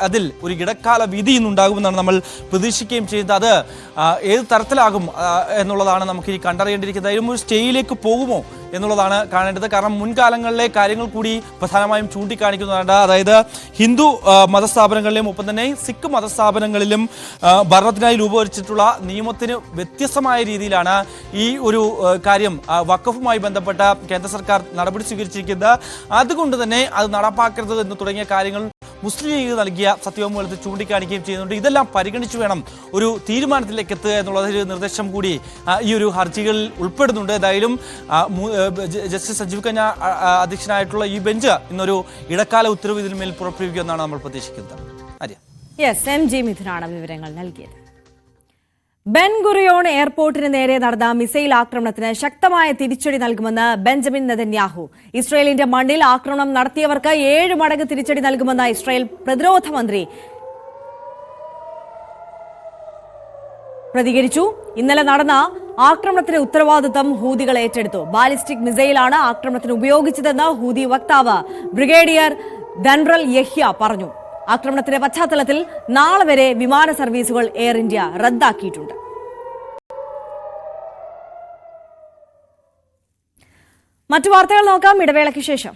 അതിൽ ഒരു ഇടക്കാല വിധി ഇന്നുണ്ടാകുമെന്നാണ് നമ്മൾ പ്രതീക്ഷിക്കുകയും ചെയ്യുന്നത്. അത് ഏത് തരത്തിലാകും എന്നുള്ളതാണ് നമുക്ക് ഈ കണ്ടറിയേണ്ടിയിരിക്കുന്നത്. എന്തായാലും ഒരു സ്റ്റേയിലേക്ക് പോകുമോ എന്നുള്ളതാണ് കാണേണ്ടത്. കാരണം മുൻകാലങ്ങളിലെ കാര്യങ്ങൾ കൂടി പ്രധാനമായും ചൂണ്ടിക്കാണിക്കുന്നതാണ്. അതായത് ഹിന്ദു മതസ്ഥാപനങ്ങളിലും ഒപ്പം തന്നെ സിഖ് മതസ്ഥാപനങ്ങളിലും ഭരണത്തിനായി രൂപീകരിച്ചിട്ടുള്ള നിയമത്തിന് വ്യത്യസ്തമായ രീതിയിലാണ് ഈ ഒരു കാര്യം വഖഫുമായി ബന്ധപ്പെട്ട കേന്ദ്ര സർക്കാർ നടപടി സ്വീകരിച്ചിരിക്കുന്നത്. അതുകൊണ്ട് തന്നെ അത് നടപ്പാക്കരുത് എന്ന് തുടങ്ങിയ കാര്യങ്ങൾ മുസ്ലിം ലീഗ് നൽകിയ സത്യവാങ്മൂലത്തിൽ ചൂണ്ടിക്കാണിക്കുകയും ചെയ്യുന്നുണ്ട്. ഇതെല്ലാം പരിഗണിച്ചു വേണം ഒരു തീരുമാനത്തിലേക്ക് എത്തുക എന്നുള്ളൊരു നിർദ്ദേശം കൂടി ഈ ഒരു ഹർജികളിൽ ഉൾപ്പെടുന്നുണ്ട്. ഏതായാലും ജസ്റ്റിസ് സഞ്ജീവ് ഖന്ന അധ്യക്ഷനായിട്ടുള്ള ഈ ബെഞ്ച് ഇന്നൊരു ഇടക്കാല ഉത്തരവ് ഇതിന്മേൽ പുറപ്പെടുവിക്കുമെന്നാണ് നമ്മൾ പ്രതീക്ഷിക്കുന്നത്. MG മിഥുനാണ് വിവരങ്ങൾ നൽകിയത്. ബെൻ ഗുറിയോൺ എയർപോർട്ടിന് നേരെ നടന്ന മിസൈൽ ആക്രമണത്തിന് ശക്തമായ തിരിച്ചടി നൽകുമെന്ന് ബെഞ്ചമിൻ നെതന്യാഹു. ഇസ്രായേലിന്റെ മണ്ണിൽ ആക്രമണം നടത്തിയവർക്ക് 7 മടങ്ങ് തിരിച്ചടി നൽകുമെന്ന് ഇസ്രായേൽ പ്രതിരോധ മന്ത്രി പ്രതികരിച്ചു. ഇന്നലെ നടന്ന ആക്രമണത്തിന്റെ ഉത്തരവാദിത്തം ഹൂതികൾ ഏറ്റെടുത്തു. ബാലിസ്റ്റിക് മിസൈലാണ് ആക്രമണത്തിന് ഉപയോഗിച്ചതെന്ന് ഹൂതി വക്താവ് ബ്രിഗേഡിയർ ദൻറൽ യഹ്യ പറഞ്ഞു. ആക്രമണത്തിന്റെ പശ്ചാത്തലത്തിൽ നാളെ വരെ വിമാന സർവീസുകൾ എയർ ഇന്ത്യ റദ്ദാക്കിയിട്ടുണ്ട്. മറ്റു വാർത്തകൾ നോക്കാം ഇടവേളയ്ക്ക് ശേഷം.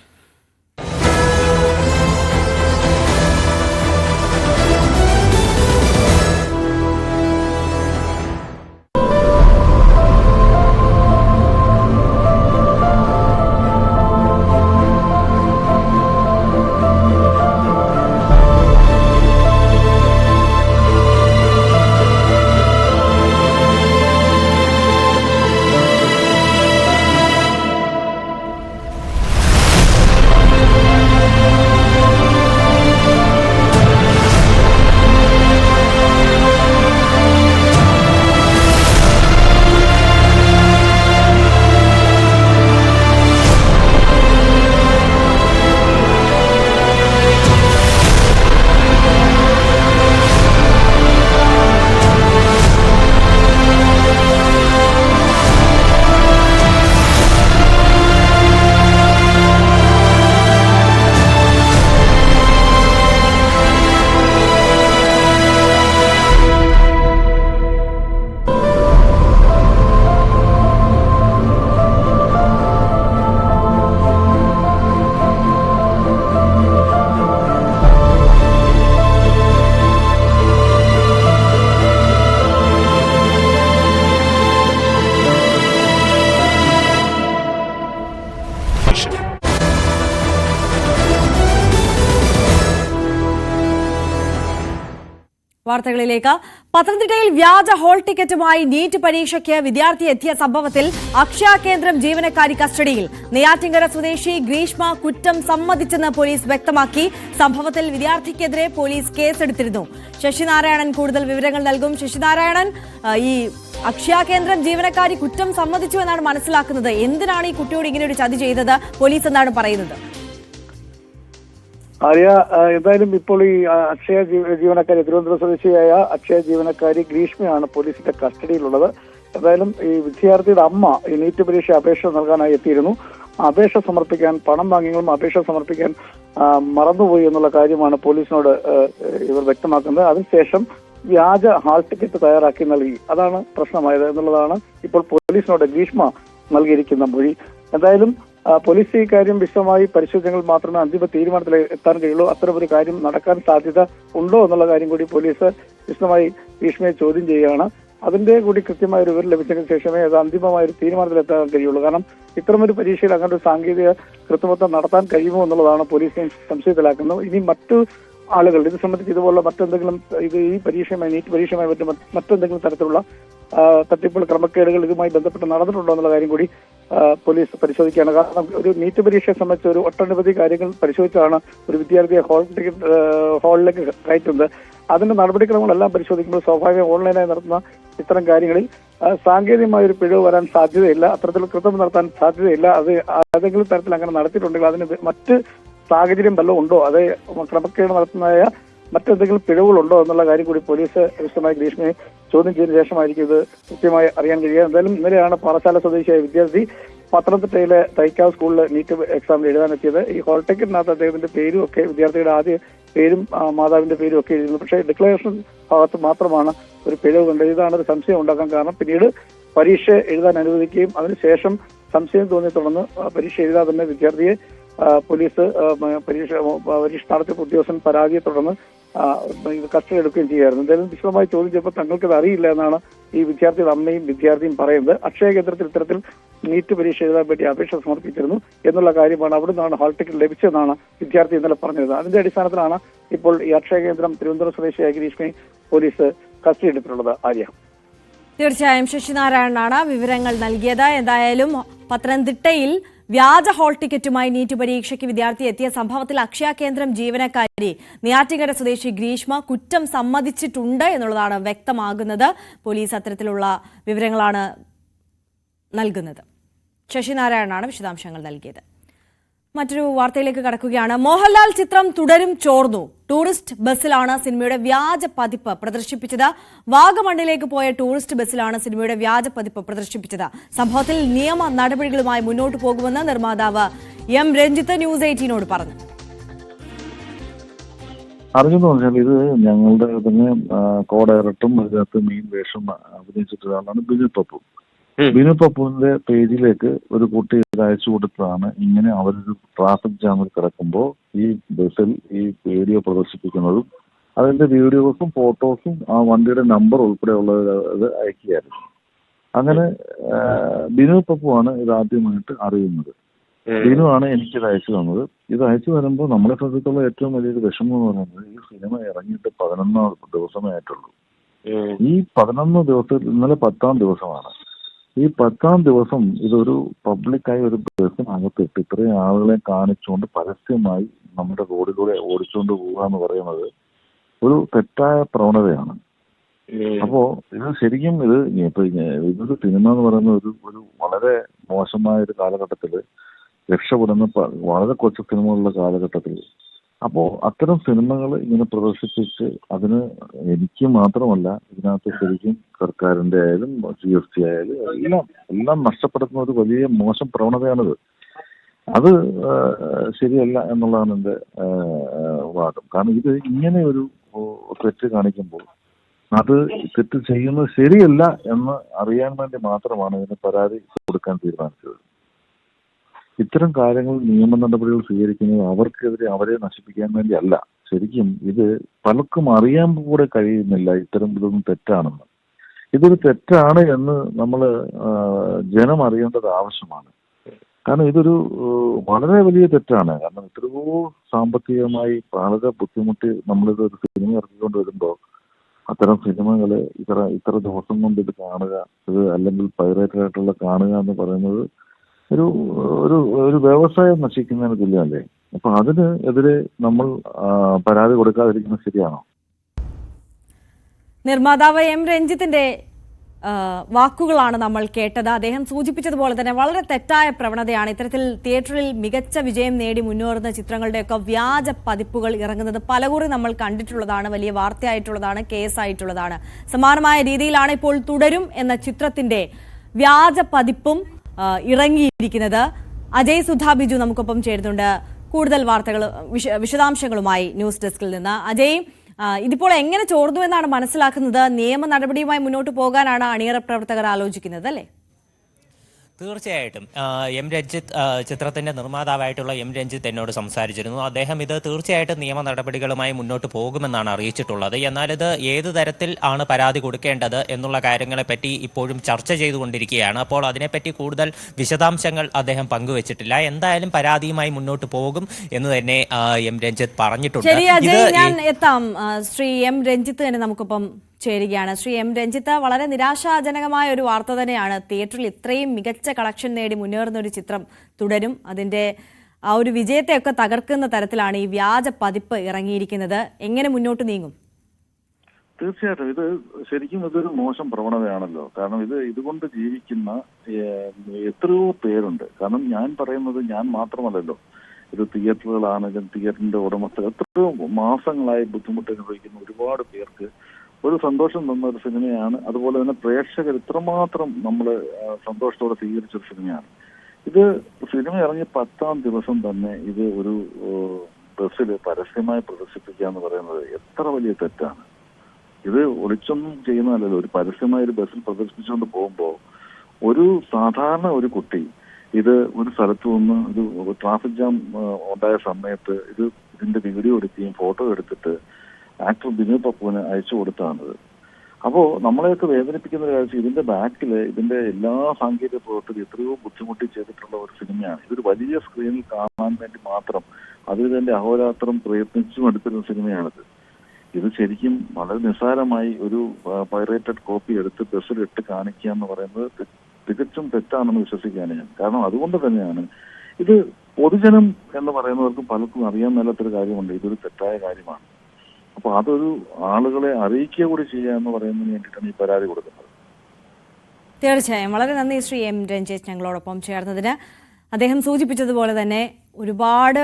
വാർത്തകളിലേക്ക്. പത്തനംതിട്ടയിൽ വ്യാജ ഹോൾ ടിക്കറ്റുമായി നീറ്റ് പരീക്ഷയ്ക്ക് വിദ്യാർത്ഥി എത്തിയ സംഭവത്തിൽ അക്ഷയ കേന്ദ്രം ജീവനക്കാരി കസ്റ്റഡിയിൽ. നെയ്യാറ്റിൻകര സ്വദേശി ഗ്രീഷ്മ കുറ്റം സമ്മതിച്ചെന്ന് പോലീസ് വ്യക്തമാക്കി. സംഭവത്തിൽ വിദ്യാർത്ഥിക്കെതിരെ പോലീസ് കേസെടുത്തിരുന്നു. ശശിനാരായണൻ കൂടുതൽ വിവരങ്ങൾ നൽകും. ശശിനാരായണൻ, ഈ അക്ഷയ കേന്ദ്രം ജീവനക്കാരി കുറ്റം സമ്മതിച്ചു എന്നാണ് മനസ്സിലാക്കുന്നത്. എന്തിനാണ് ഈ കുട്ടിയോട് ഇങ്ങനെ ഒരു ചതി ചെയ്തത്? പോലീസ് എന്താണ് പറയുന്നത്? ആര്യ, എന്തായാലും ഇപ്പോൾ ഈ അക്ഷയ ജീവനക്കാരി, തിരുവനന്തപുരം സ്വദേശിയായ അക്ഷയ ജീവനക്കാരി ഗ്രീഷ്മയാണ് പോലീസിന്റെ കസ്റ്റഡിയിലുള്ളത്. എന്തായാലും ഈ വിദ്യാർത്ഥിയുടെ അമ്മ ഈ നീറ്റ് പരീക്ഷ അപേക്ഷ നൽകാനായി എത്തിയിരുന്നു. അപേക്ഷ സമർപ്പിക്കാൻ പണം വാങ്ങിയെങ്കിലും അപേക്ഷ സമർപ്പിക്കാൻ മറന്നുപോയി എന്നുള്ള കാര്യമാണ് പോലീസിനോട് ഇവർ വ്യക്തമാക്കുന്നത്. അതിനുശേഷം വ്യാജ ഹാൾ ടിക്കറ്റ് തയ്യാറാക്കി നൽകി. അതാണ് പ്രശ്നമായത് എന്നുള്ളതാണ് ഇപ്പോൾ പോലീസിനോട് ഗ്രീഷ്മ നൽകിയിരിക്കുന്ന മൊഴി. എന്തായാലും പോലീസ് ഈ കാര്യം വിശദമായി പരിശോധനകൾ മാത്രമേ അന്തിമ തീരുമാനത്തിൽ എത്താൻ കഴിയുള്ളൂ. അത്തരമൊരു കാര്യം നടക്കാൻ സാധ്യത ഉണ്ടോ എന്നുള്ള കാര്യം കൂടി പോലീസ് വിശദമായി ഗ്രീഷ്മയെ ചോദ്യം ചെയ്യുകയാണ്. അതിന്റെ കൂടി കൃത്യമായ ഒരു വിവരം ലഭിച്ചതിന് ശേഷമേ അത് അന്തിമമായ ഒരു തീരുമാനത്തിലെത്താൻ കഴിയുള്ളൂ. കാരണം ഇത്തരമൊരു പരീക്ഷയിൽ അങ്ങനെ ഒരു സാങ്കേതിക കൃത്രിമത്വം നടത്താൻ കഴിയുമോ എന്നുള്ളതാണ് പോലീസിനെ സംശയത്തിലാക്കുന്നത്. ഇനി മറ്റു ആളുകൾ ഇത് സംബന്ധിച്ച് ഇതുപോലുള്ള മറ്റെന്തെങ്കിലും ഈ പരീക്ഷയുമായി നീറ്റ് പരീക്ഷയുമായി മറ്റെന്തെങ്കിലും തരത്തിലുള്ള തട്ടിപ്പുകൾ ക്രമക്കേടുകൾ ഇതുമായി ബന്ധപ്പെട്ട് നടന്നിട്ടുണ്ടോ എന്നുള്ള കാര്യം കൂടി പോലീസ് പരിശോധിക്കുകയാണ്. കാരണം ഒരു നീറ്റ് പരീക്ഷയെ സംബന്ധിച്ച് ഒരു ഒട്ടനവധി കാര്യങ്ങൾ പരിശോധിച്ചാണ് ഒരു വിദ്യാർത്ഥിയെ ഹാളിലേക്ക് കയറ്റുന്നത്. അതിന്റെ നടപടിക്രമങ്ങളെല്ലാം പരിശോധിക്കുമ്പോൾ സ്വാഭാവികം ഓൺലൈനായി നടത്തുന്ന ഇത്തരം കാര്യങ്ങളിൽ സാങ്കേതികമായ ഒരു പിഴവ് വരാൻ സാധ്യതയില്ല. അത്തരത്തിൽ കൃത്രിമം നടത്താൻ സാധ്യതയില്ല. അത് ഏതെങ്കിലും തരത്തിൽ അങ്ങനെ നടത്തിയിട്ടുണ്ടെങ്കിൽ അതിന് മറ്റ് സാഹചര്യം വല്ലതും ഉണ്ടോ, അത് ക്രമക്കേട് നടത്തുന്നതായ മറ്റെന്തെങ്കിലും പിഴവുകളുണ്ടോ എന്നുള്ള കാര്യം കൂടി പോലീസ് വിശദമായി ഗ്രീഷ്മയെ ചോദ്യം ചെയ്തതിനു ശേഷമായിരിക്കും ഇത് കൃത്യമായി അറിയാൻ കഴിയുക. എന്തായാലും ഇന്നലെയാണ് പാറശാല സ്വദേശിയായ വിദ്യാർത്ഥി പത്തനംതിട്ടയിലെ തൈക്കാവ് സ്കൂളിൽ നീറ്റ് എക്സാമിൽ എഴുതാനെത്തിയത്. ഈ ഹോൾ ടിക്കറ്റിനകത്ത് അദ്ദേഹത്തിന്റെ പേരും ഒക്കെ വിദ്യാർത്ഥിയുടെ ആദ്യ പേരും മാതാവിന്റെ പേരും ഒക്കെ എഴുതുന്നു. പക്ഷേ ഡിക്ലറേഷൻ ഭാഗത്ത് മാത്രമാണ് ഒരു പിഴവ് കണ്ടത്. ഇതാണ് ഒരു സംശയം ഉണ്ടാക്കാൻ കാരണം. പിന്നീട് പരീക്ഷ എഴുതാൻ അനുവദിക്കുകയും അതിനുശേഷം സംശയം തോന്നിയ തുടർന്ന് പരീക്ഷ എഴുതാതെ തന്നെ വിദ്യാർത്ഥിയെ പോലീസ് പരീക്ഷ നടത്തിയ ഉദ്യോഗസ്ഥൻ പരാതിയെ തുടർന്ന് കസ്റ്റഡി എടുക്കുകയും ചെയ്യായിരുന്നു. എന്തായാലും വിശദമായി ചോദ്യം ചെയ്തപ്പോൾ തങ്ങൾക്കത് അറിയില്ല എന്നാണ് ഈ വിദ്യാർത്ഥിയുടെ അമ്മയും വിദ്യാർത്ഥിയും പറയുന്നത്. അക്ഷയ കേന്ദ്രത്തിൽ ഇത്തരത്തിൽ നീറ്റ് പരീക്ഷ എഴുതാൻ വേണ്ടി അപേക്ഷ സമർപ്പിച്ചിരുന്നു എന്നുള്ള കാര്യമാണ് അവിടെ നിന്നാണ് ഹാൾ ടിക്കറ്റ് ലഭിച്ചതെന്നാണ് വിദ്യാർത്ഥി ഇന്നലെ പറഞ്ഞത്. അതിന്റെ അടിസ്ഥാനത്തിലാണ് ഇപ്പോൾ ഈ അക്ഷയ കേന്ദ്രം തിരുവനന്തപുരം സ്വദേശിയായ ഗ്രീഷ്മയെ പോലീസ് കസ്റ്റഡി എടുത്തിട്ടുള്ളത്. ആര്യ, തീർച്ചയായും ശശിനാരായണനാണ് വിവരങ്ങൾ നൽകിയത്. എന്തായാലും പത്തനംതിട്ടയിൽ വ്യാജ ഹാൾ ടിക്കറ്റുമായി നീറ്റ് പരീക്ഷയ്ക്ക് വിദ്യാർത്ഥി എത്തിയ സംഭവത്തിൽ അക്ഷയ കേന്ദ്രം ജീവനക്കാരി നെയ്യാറ്റിൻകര സ്വദേശി ഗ്രീഷ്മ കുറ്റം സമ്മതിച്ചിട്ടുണ്ട് എന്നുള്ളതാണ് വ്യക്തമാകുന്നത്. പോലീസ് അത്തരത്തിലുള്ള വിവരങ്ങളാണ് നൽകുന്നത്. ശശിനാരായണനാണ് വിശദാംശങ്ങൾ നൽകിയത്. മറ്റൊരു വാർത്തയിലേക്ക് കടക്കുകയാണ്. മോഹൻലാൽ ചിത്രം തുടരും ചോർന്നു. ടൂറിസ്റ്റ് ബസ്സിലാണ് സിനിമയുടെ വ്യാജ പതിപ്പ് പ്രദർശിപ്പിച്ചത്. വാഗമണ്ണിലേക്ക് പോയ ടൂറിസ്റ്റ് ബസ്സിലാണ് സിനിമയുടെ വ്യാജ പതിപ്പ് പ്രദർശിപ്പിച്ചത്. സംഭവത്തിൽ നിയമ നടപടികളുമായി മുന്നോട്ട് പോകുമെന്ന് നിർമ്മാതാവ് എം രഞ്ജിത്ത് ന്യൂസ് 18നോട് പറഞ്ഞു. അറിഞ്ഞെന്ന് പറഞ്ഞാൽ ഇത് ഞങ്ങളുടെ തന്നെ കോ ഡയറക്ടറും അതിനകത്ത് മെയിൻ വേഷം അഭിനയിച്ചിട്ടൊരാളാണ് ബിജു പപ്പു. ബിനു പപ്പുവിന്റെ പേജിലേക്ക് ഒരു കുട്ടി ഇത് അയച്ചു കൊടുത്തതാണ്. ഇങ്ങനെ അവരൊരു ട്രാഫിക് ജാമിൽ കിടക്കുമ്പോൾ ഈ ബസ്സിൽ ഈ വീഡിയോ പ്രദർശിപ്പിക്കുന്നതും അതിന്റെ വീഡിയോസും ഫോട്ടോസും ആ വണ്ടിയുടെ നമ്പർ ഉൾപ്പെടെയുള്ളത് അയക്കുകയായിരുന്നു. അങ്ങനെ ബിനു പപ്പുവാണ് ഇത് ആദ്യമായിട്ട് അറിയുന്നത്. ബിനു ആണ് എനിക്കിത് അയച്ചു തന്നത്. ഇത് അയച്ചു വരുമ്പോൾ നമ്മളെ സംബന്ധിച്ചുള്ള ഏറ്റവും വലിയൊരു വിഷമം എന്ന് പറയുന്നത് ഈ സിനിമ ഇറങ്ങിയിട്ട് 11 ദിവസമേ ആയിട്ടുള്ളൂ. ഈ 11 ദിവസം ഇന്നലെ 10ാം ദിവസമാണ്. ഈ 10ാം ദിവസം ഇതൊരു പബ്ലിക്കായി ഒരു ബസ്സിനകത്തിട്ട് ഇത്രയും ആളുകളെ കാണിച്ചുകൊണ്ട് പരസ്യമായി നമ്മുടെ റോഡിലൂടെ ഓടിച്ചുകൊണ്ട് പോവുക എന്ന് പറയുന്നത് ഒരു തെറ്റായ പ്രവണതയാണ്. അപ്പോ ഇത് ശരിക്കും ഇതൊരു സിനിമ എന്ന് പറയുന്ന ഒരു വളരെ മോശമായ ഒരു കാലഘട്ടത്തില് രക്ഷപ്പെടുന്ന വളരെ കുറച്ച് സിനിമകളുള്ള കാലഘട്ടത്തിൽ അപ്പോ അത്തരം സിനിമകൾ ഇങ്ങനെ പ്രദർശിപ്പിച്ച് അതിന് എനിക്ക് മാത്രമല്ല ഇതിനകത്ത് ശരിക്കും സർക്കാരിന്റെ ആയാലും GST ആയാലും എല്ലാം നഷ്ടപ്പെടുത്തുന്ന ഒരു വലിയ മോശം പ്രവണതയാണിത്. അത് ശരിയല്ല എന്നുള്ളതാണ് എന്റെ വാദം. കാരണം ഇത് ഇങ്ങനെ ഒരു തെറ്റ് കാണിക്കുമ്പോൾ അത് തെറ്റ് ചെയ്യുന്നത് ശരിയല്ല എന്ന് അറിയാൻ വേണ്ടി മാത്രമാണ് ഇതിന് പരാതി കൊടുക്കാൻ തീരുമാനിച്ചത്. ഇത്തരം കാര്യങ്ങൾ നിയമ നടപടികൾ സ്വീകരിക്കുന്നത് അവർക്കെതിരെ അവരെ നശിപ്പിക്കാൻ വേണ്ടി അല്ല. ശരിക്കും ഇത് പലർക്കും അറിയാൻ കൂടെ കഴിയുന്നില്ല ഇത്തരം ഇതൊന്നും തെറ്റാണെന്ന്. ഇതൊരു തെറ്റാണ് എന്ന് നമ്മൾ ജനം അറിയേണ്ടത് ആവശ്യമാണ്. കാരണം ഇതൊരു വളരെ വലിയ തെറ്റാണ്. കാരണം എത്രയോ സാമ്പത്തികമായി വളരെ ബുദ്ധിമുട്ടി നമ്മളിത് ഒരു സിനിമ ഇറക്കിക്കൊണ്ട് വരുമ്പോൾ അത്തരം സിനിമകൾ ഇത്ര ദിവസം കൊണ്ട് ഇത് കാണുക, ഇത് അല്ലെങ്കിൽ പൈറേറ്റഡ് ആയിട്ടുള്ള കാണുക എന്ന് പറയുന്നത് ഒരു വ്യവസായം നശിക്കുന്നതിന് തുല്യമല്ലേ? അപ്പൊ അതിന് എതിരെ നമ്മൾ പരാതി കൊടുക്കാതിരിക്കുന്നത് ശരിയാണോ? നിർമ്മാതാവ് M രഞ്ജിത്തിന്റെ വാക്കുകളാണ് നമ്മൾ കേട്ടത്. അദ്ദേഹം സൂചിപ്പിച്ചതുപോലെ തന്നെ വളരെ തെറ്റായ പ്രവണതയാണ് ഇത്തരത്തിൽ തിയേറ്ററിൽ മികച്ച വിജയം നേടി മുന്നേറുന്ന ചിത്രങ്ങളുടെയൊക്കെ വ്യാജ പതിപ്പുകൾ ഇറങ്ങുന്നത് പലകുറി നമ്മൾ കണ്ടിട്ടുള്ളതാണ്. വലിയ വാർത്തയായിട്ടുള്ളതാണ്, കേസായിട്ടുള്ളതാണ്. സമാനമായ രീതിയിലാണ് ഇപ്പോൾ തുടരും എന്ന ചിത്രത്തിന്റെ വ്യാജ പതിപ്പും ഇറങ്ങിയിരിക്കുന്നത്. അജയ് സുധാ ബിജു നമുക്കൊപ്പം ചേരുന്നുണ്ട് കൂടുതൽ വാർത്തകൾ വിശദാംശങ്ങളുമായി ന്യൂസ് ഡെസ്കിൽ നിന്ന്. അജയ്, ഇതിപ്പോൾ എങ്ങനെ ചോർന്നു എന്നാണ് മനസ്സിലാക്കുന്നത്? നിയമ നടപടിയുമായി മുന്നോട്ട് പോകാനാണ് അണിയറ പ്രവർത്തകർ ആലോചിക്കുന്നത്, അല്ലേ? തീർച്ചയായിട്ടും M രഞ്ജിത്ത് ചിത്രത്തിന്റെ നിർമ്മാതാവായിട്ടുള്ള M രഞ്ജിത്ത് എന്നോട് സംസാരിച്ചിരുന്നു. അദ്ദേഹം ഇത് തീർച്ചയായിട്ടും നിയമ നടപടികളുമായി മുന്നോട്ട് പോകുമെന്നാണ് അറിയിച്ചിട്ടുള്ളത്. എന്നാൽ ഇത് ഏത് തരത്തിൽ ആണ് പരാതി കൊടുക്കേണ്ടത് എന്നുള്ള കാര്യങ്ങളെപ്പറ്റി ഇപ്പോഴും ചർച്ച ചെയ്തുകൊണ്ടിരിക്കുകയാണ്. അപ്പോൾ അതിനെപ്പറ്റി കൂടുതൽ വിശദാംശങ്ങൾ അദ്ദേഹം പങ്കുവച്ചിട്ടില്ല. എന്തായാലും പരാതിയുമായി മുന്നോട്ട് പോകും എന്ന് തന്നെ M രഞ്ജിത്ത് പറഞ്ഞിട്ടുണ്ട്. ശരി അജയ്, ഞാൻ എത്താം. ശ്രീ M രഞ്ജിത്ത് തന്നെ നമുക്കൊപ്പം ചേരുകയാണ്. ശ്രീ M രഞ്ജിത്ത്, വളരെ നിരാശാജനകമായ ഒരു വാർത്ത തന്നെയാണ്. തിയേറ്ററിൽ ഇത്രയും മികച്ച കളക്ഷൻ നേടി മുന്നേറുന്ന ഒരു ചിത്രം തുടരും. അതിന്റെ ആ ഒരു വിജയത്തെയൊക്കെ തകർക്കുന്ന തരത്തിലാണ് ഈ വ്യാജ പതിപ്പ് ഇറങ്ങിയിരിക്കുന്നത്. എങ്ങനെ മുന്നോട്ട് നീങ്ങും? തീർച്ചയായിട്ടും ഇത് ശരിക്കും ഇതൊരു മോശം പ്രവണതയാണല്ലോ. കാരണം ഇതുകൊണ്ട് ജീവിക്കുന്ന എത്രയോ പേരുണ്ട്. കാരണം ഞാൻ പറയുന്നത് ഞാൻ മാത്രമല്ലല്ലോ. ഇത് തിയേറ്ററുകളാണെങ്കിലും തിയേറ്ററിന്റെ ഉടമസ്ഥർ എത്രയോ മാസങ്ങളായി ബുദ്ധിമുട്ട് അനുഭവിക്കുന്ന ഒരുപാട് പേർക്ക് ഒരു സന്തോഷം തന്ന ഒരു സിനിമയാണ്. അതുപോലെ തന്നെ പ്രേക്ഷകർ ഇത്രമാത്രം നമ്മൾ സന്തോഷത്തോടെ സ്വീകരിച്ചൊരു സിനിമയാണ്. ഇത് സിനിമ ഇറങ്ങി 10ാം ദിവസം തന്നെ ഇത് ഒരു ബസ്സിൽ പരസ്യമായി പ്രദർശിപ്പിക്കുക എന്ന് പറയുന്നത് എത്ര വലിയ തെറ്റാണ്. ഇത് ഒളിച്ചൊന്നും ചെയ്യുന്നതല്ലല്ലോ. ഒരു പരസ്യമായ ഒരു ബസ്സിൽ പ്രദർശിപ്പിച്ചുകൊണ്ട് പോകുമ്പോൾ ഒരു സാധാരണ ഒരു കുട്ടി ഇത് ഒരു സ്ഥലത്ത് നിന്ന് ഒരു ട്രാഫിക് ജാം ഉണ്ടായ സമയത്ത് ഇതിന്റെ വീഡിയോ എടുക്കുകയും ഫോട്ടോ എടുത്തിട്ട് ആക്ടർ ബിനു പപ്പുവിന് അയച്ചു കൊടുത്താണിത്. അപ്പോ നമ്മളെയൊക്കെ വേദനിപ്പിക്കുന്ന ഒരു കാര്യം ഇതിന്റെ ബാക്കില് ഇതിന്റെ എല്ലാ സാങ്കേതിക പ്രവർത്തനം എത്രയോ ബുദ്ധിമുട്ടി ചെയ്തിട്ടുള്ള ഒരു സിനിമയാണ്. ഇതൊരു വലിയ സ്ക്രീനിൽ കാണാൻ വേണ്ടി മാത്രം അതിൽ തന്നെ അഹോരാത്രം പ്രയത്നിച്ചും എടുത്തിരുന്ന സിനിമയാണിത്. ഇത് ശരിക്കും വളരെ നിസ്സാരമായി ഒരു പൈറേറ്റഡ് കോപ്പി എടുത്ത് ബസ്സിലിട്ട് കാണിക്കുക എന്ന് പറയുന്നത് തികച്ചും തെറ്റാണെന്ന് വിശ്വസിക്കുകയാണ് ഞാൻ. കാരണം അതുകൊണ്ട് തന്നെയാണ് ഇത് പൊതുജനം എന്ന് പറയുന്നവർക്ക് പലർക്കും അറിയാൻ മേലാത്തൊരു കാര്യമുണ്ട്. ഇതൊരു തെറ്റായ കാര്യമാണ്. അപ്പൊ അതൊരു ആളുകളെ അറിയിക്കുക കൂടി ചെയ്യുക എന്ന് പറയുന്നതിന് വേണ്ടിയിട്ടാണ് ഈ പരാതി കൊടുക്കുന്നത്. തീർച്ചയായും വളരെ നന്ദി ശ്രീ M രഞ്ജിത്ത് ഞങ്ങളോടൊപ്പം ചേർന്നതിന്. അദ്ദേഹം സൂചിപ്പിച്ചതുപോലെ തന്നെ ഒരുപാട്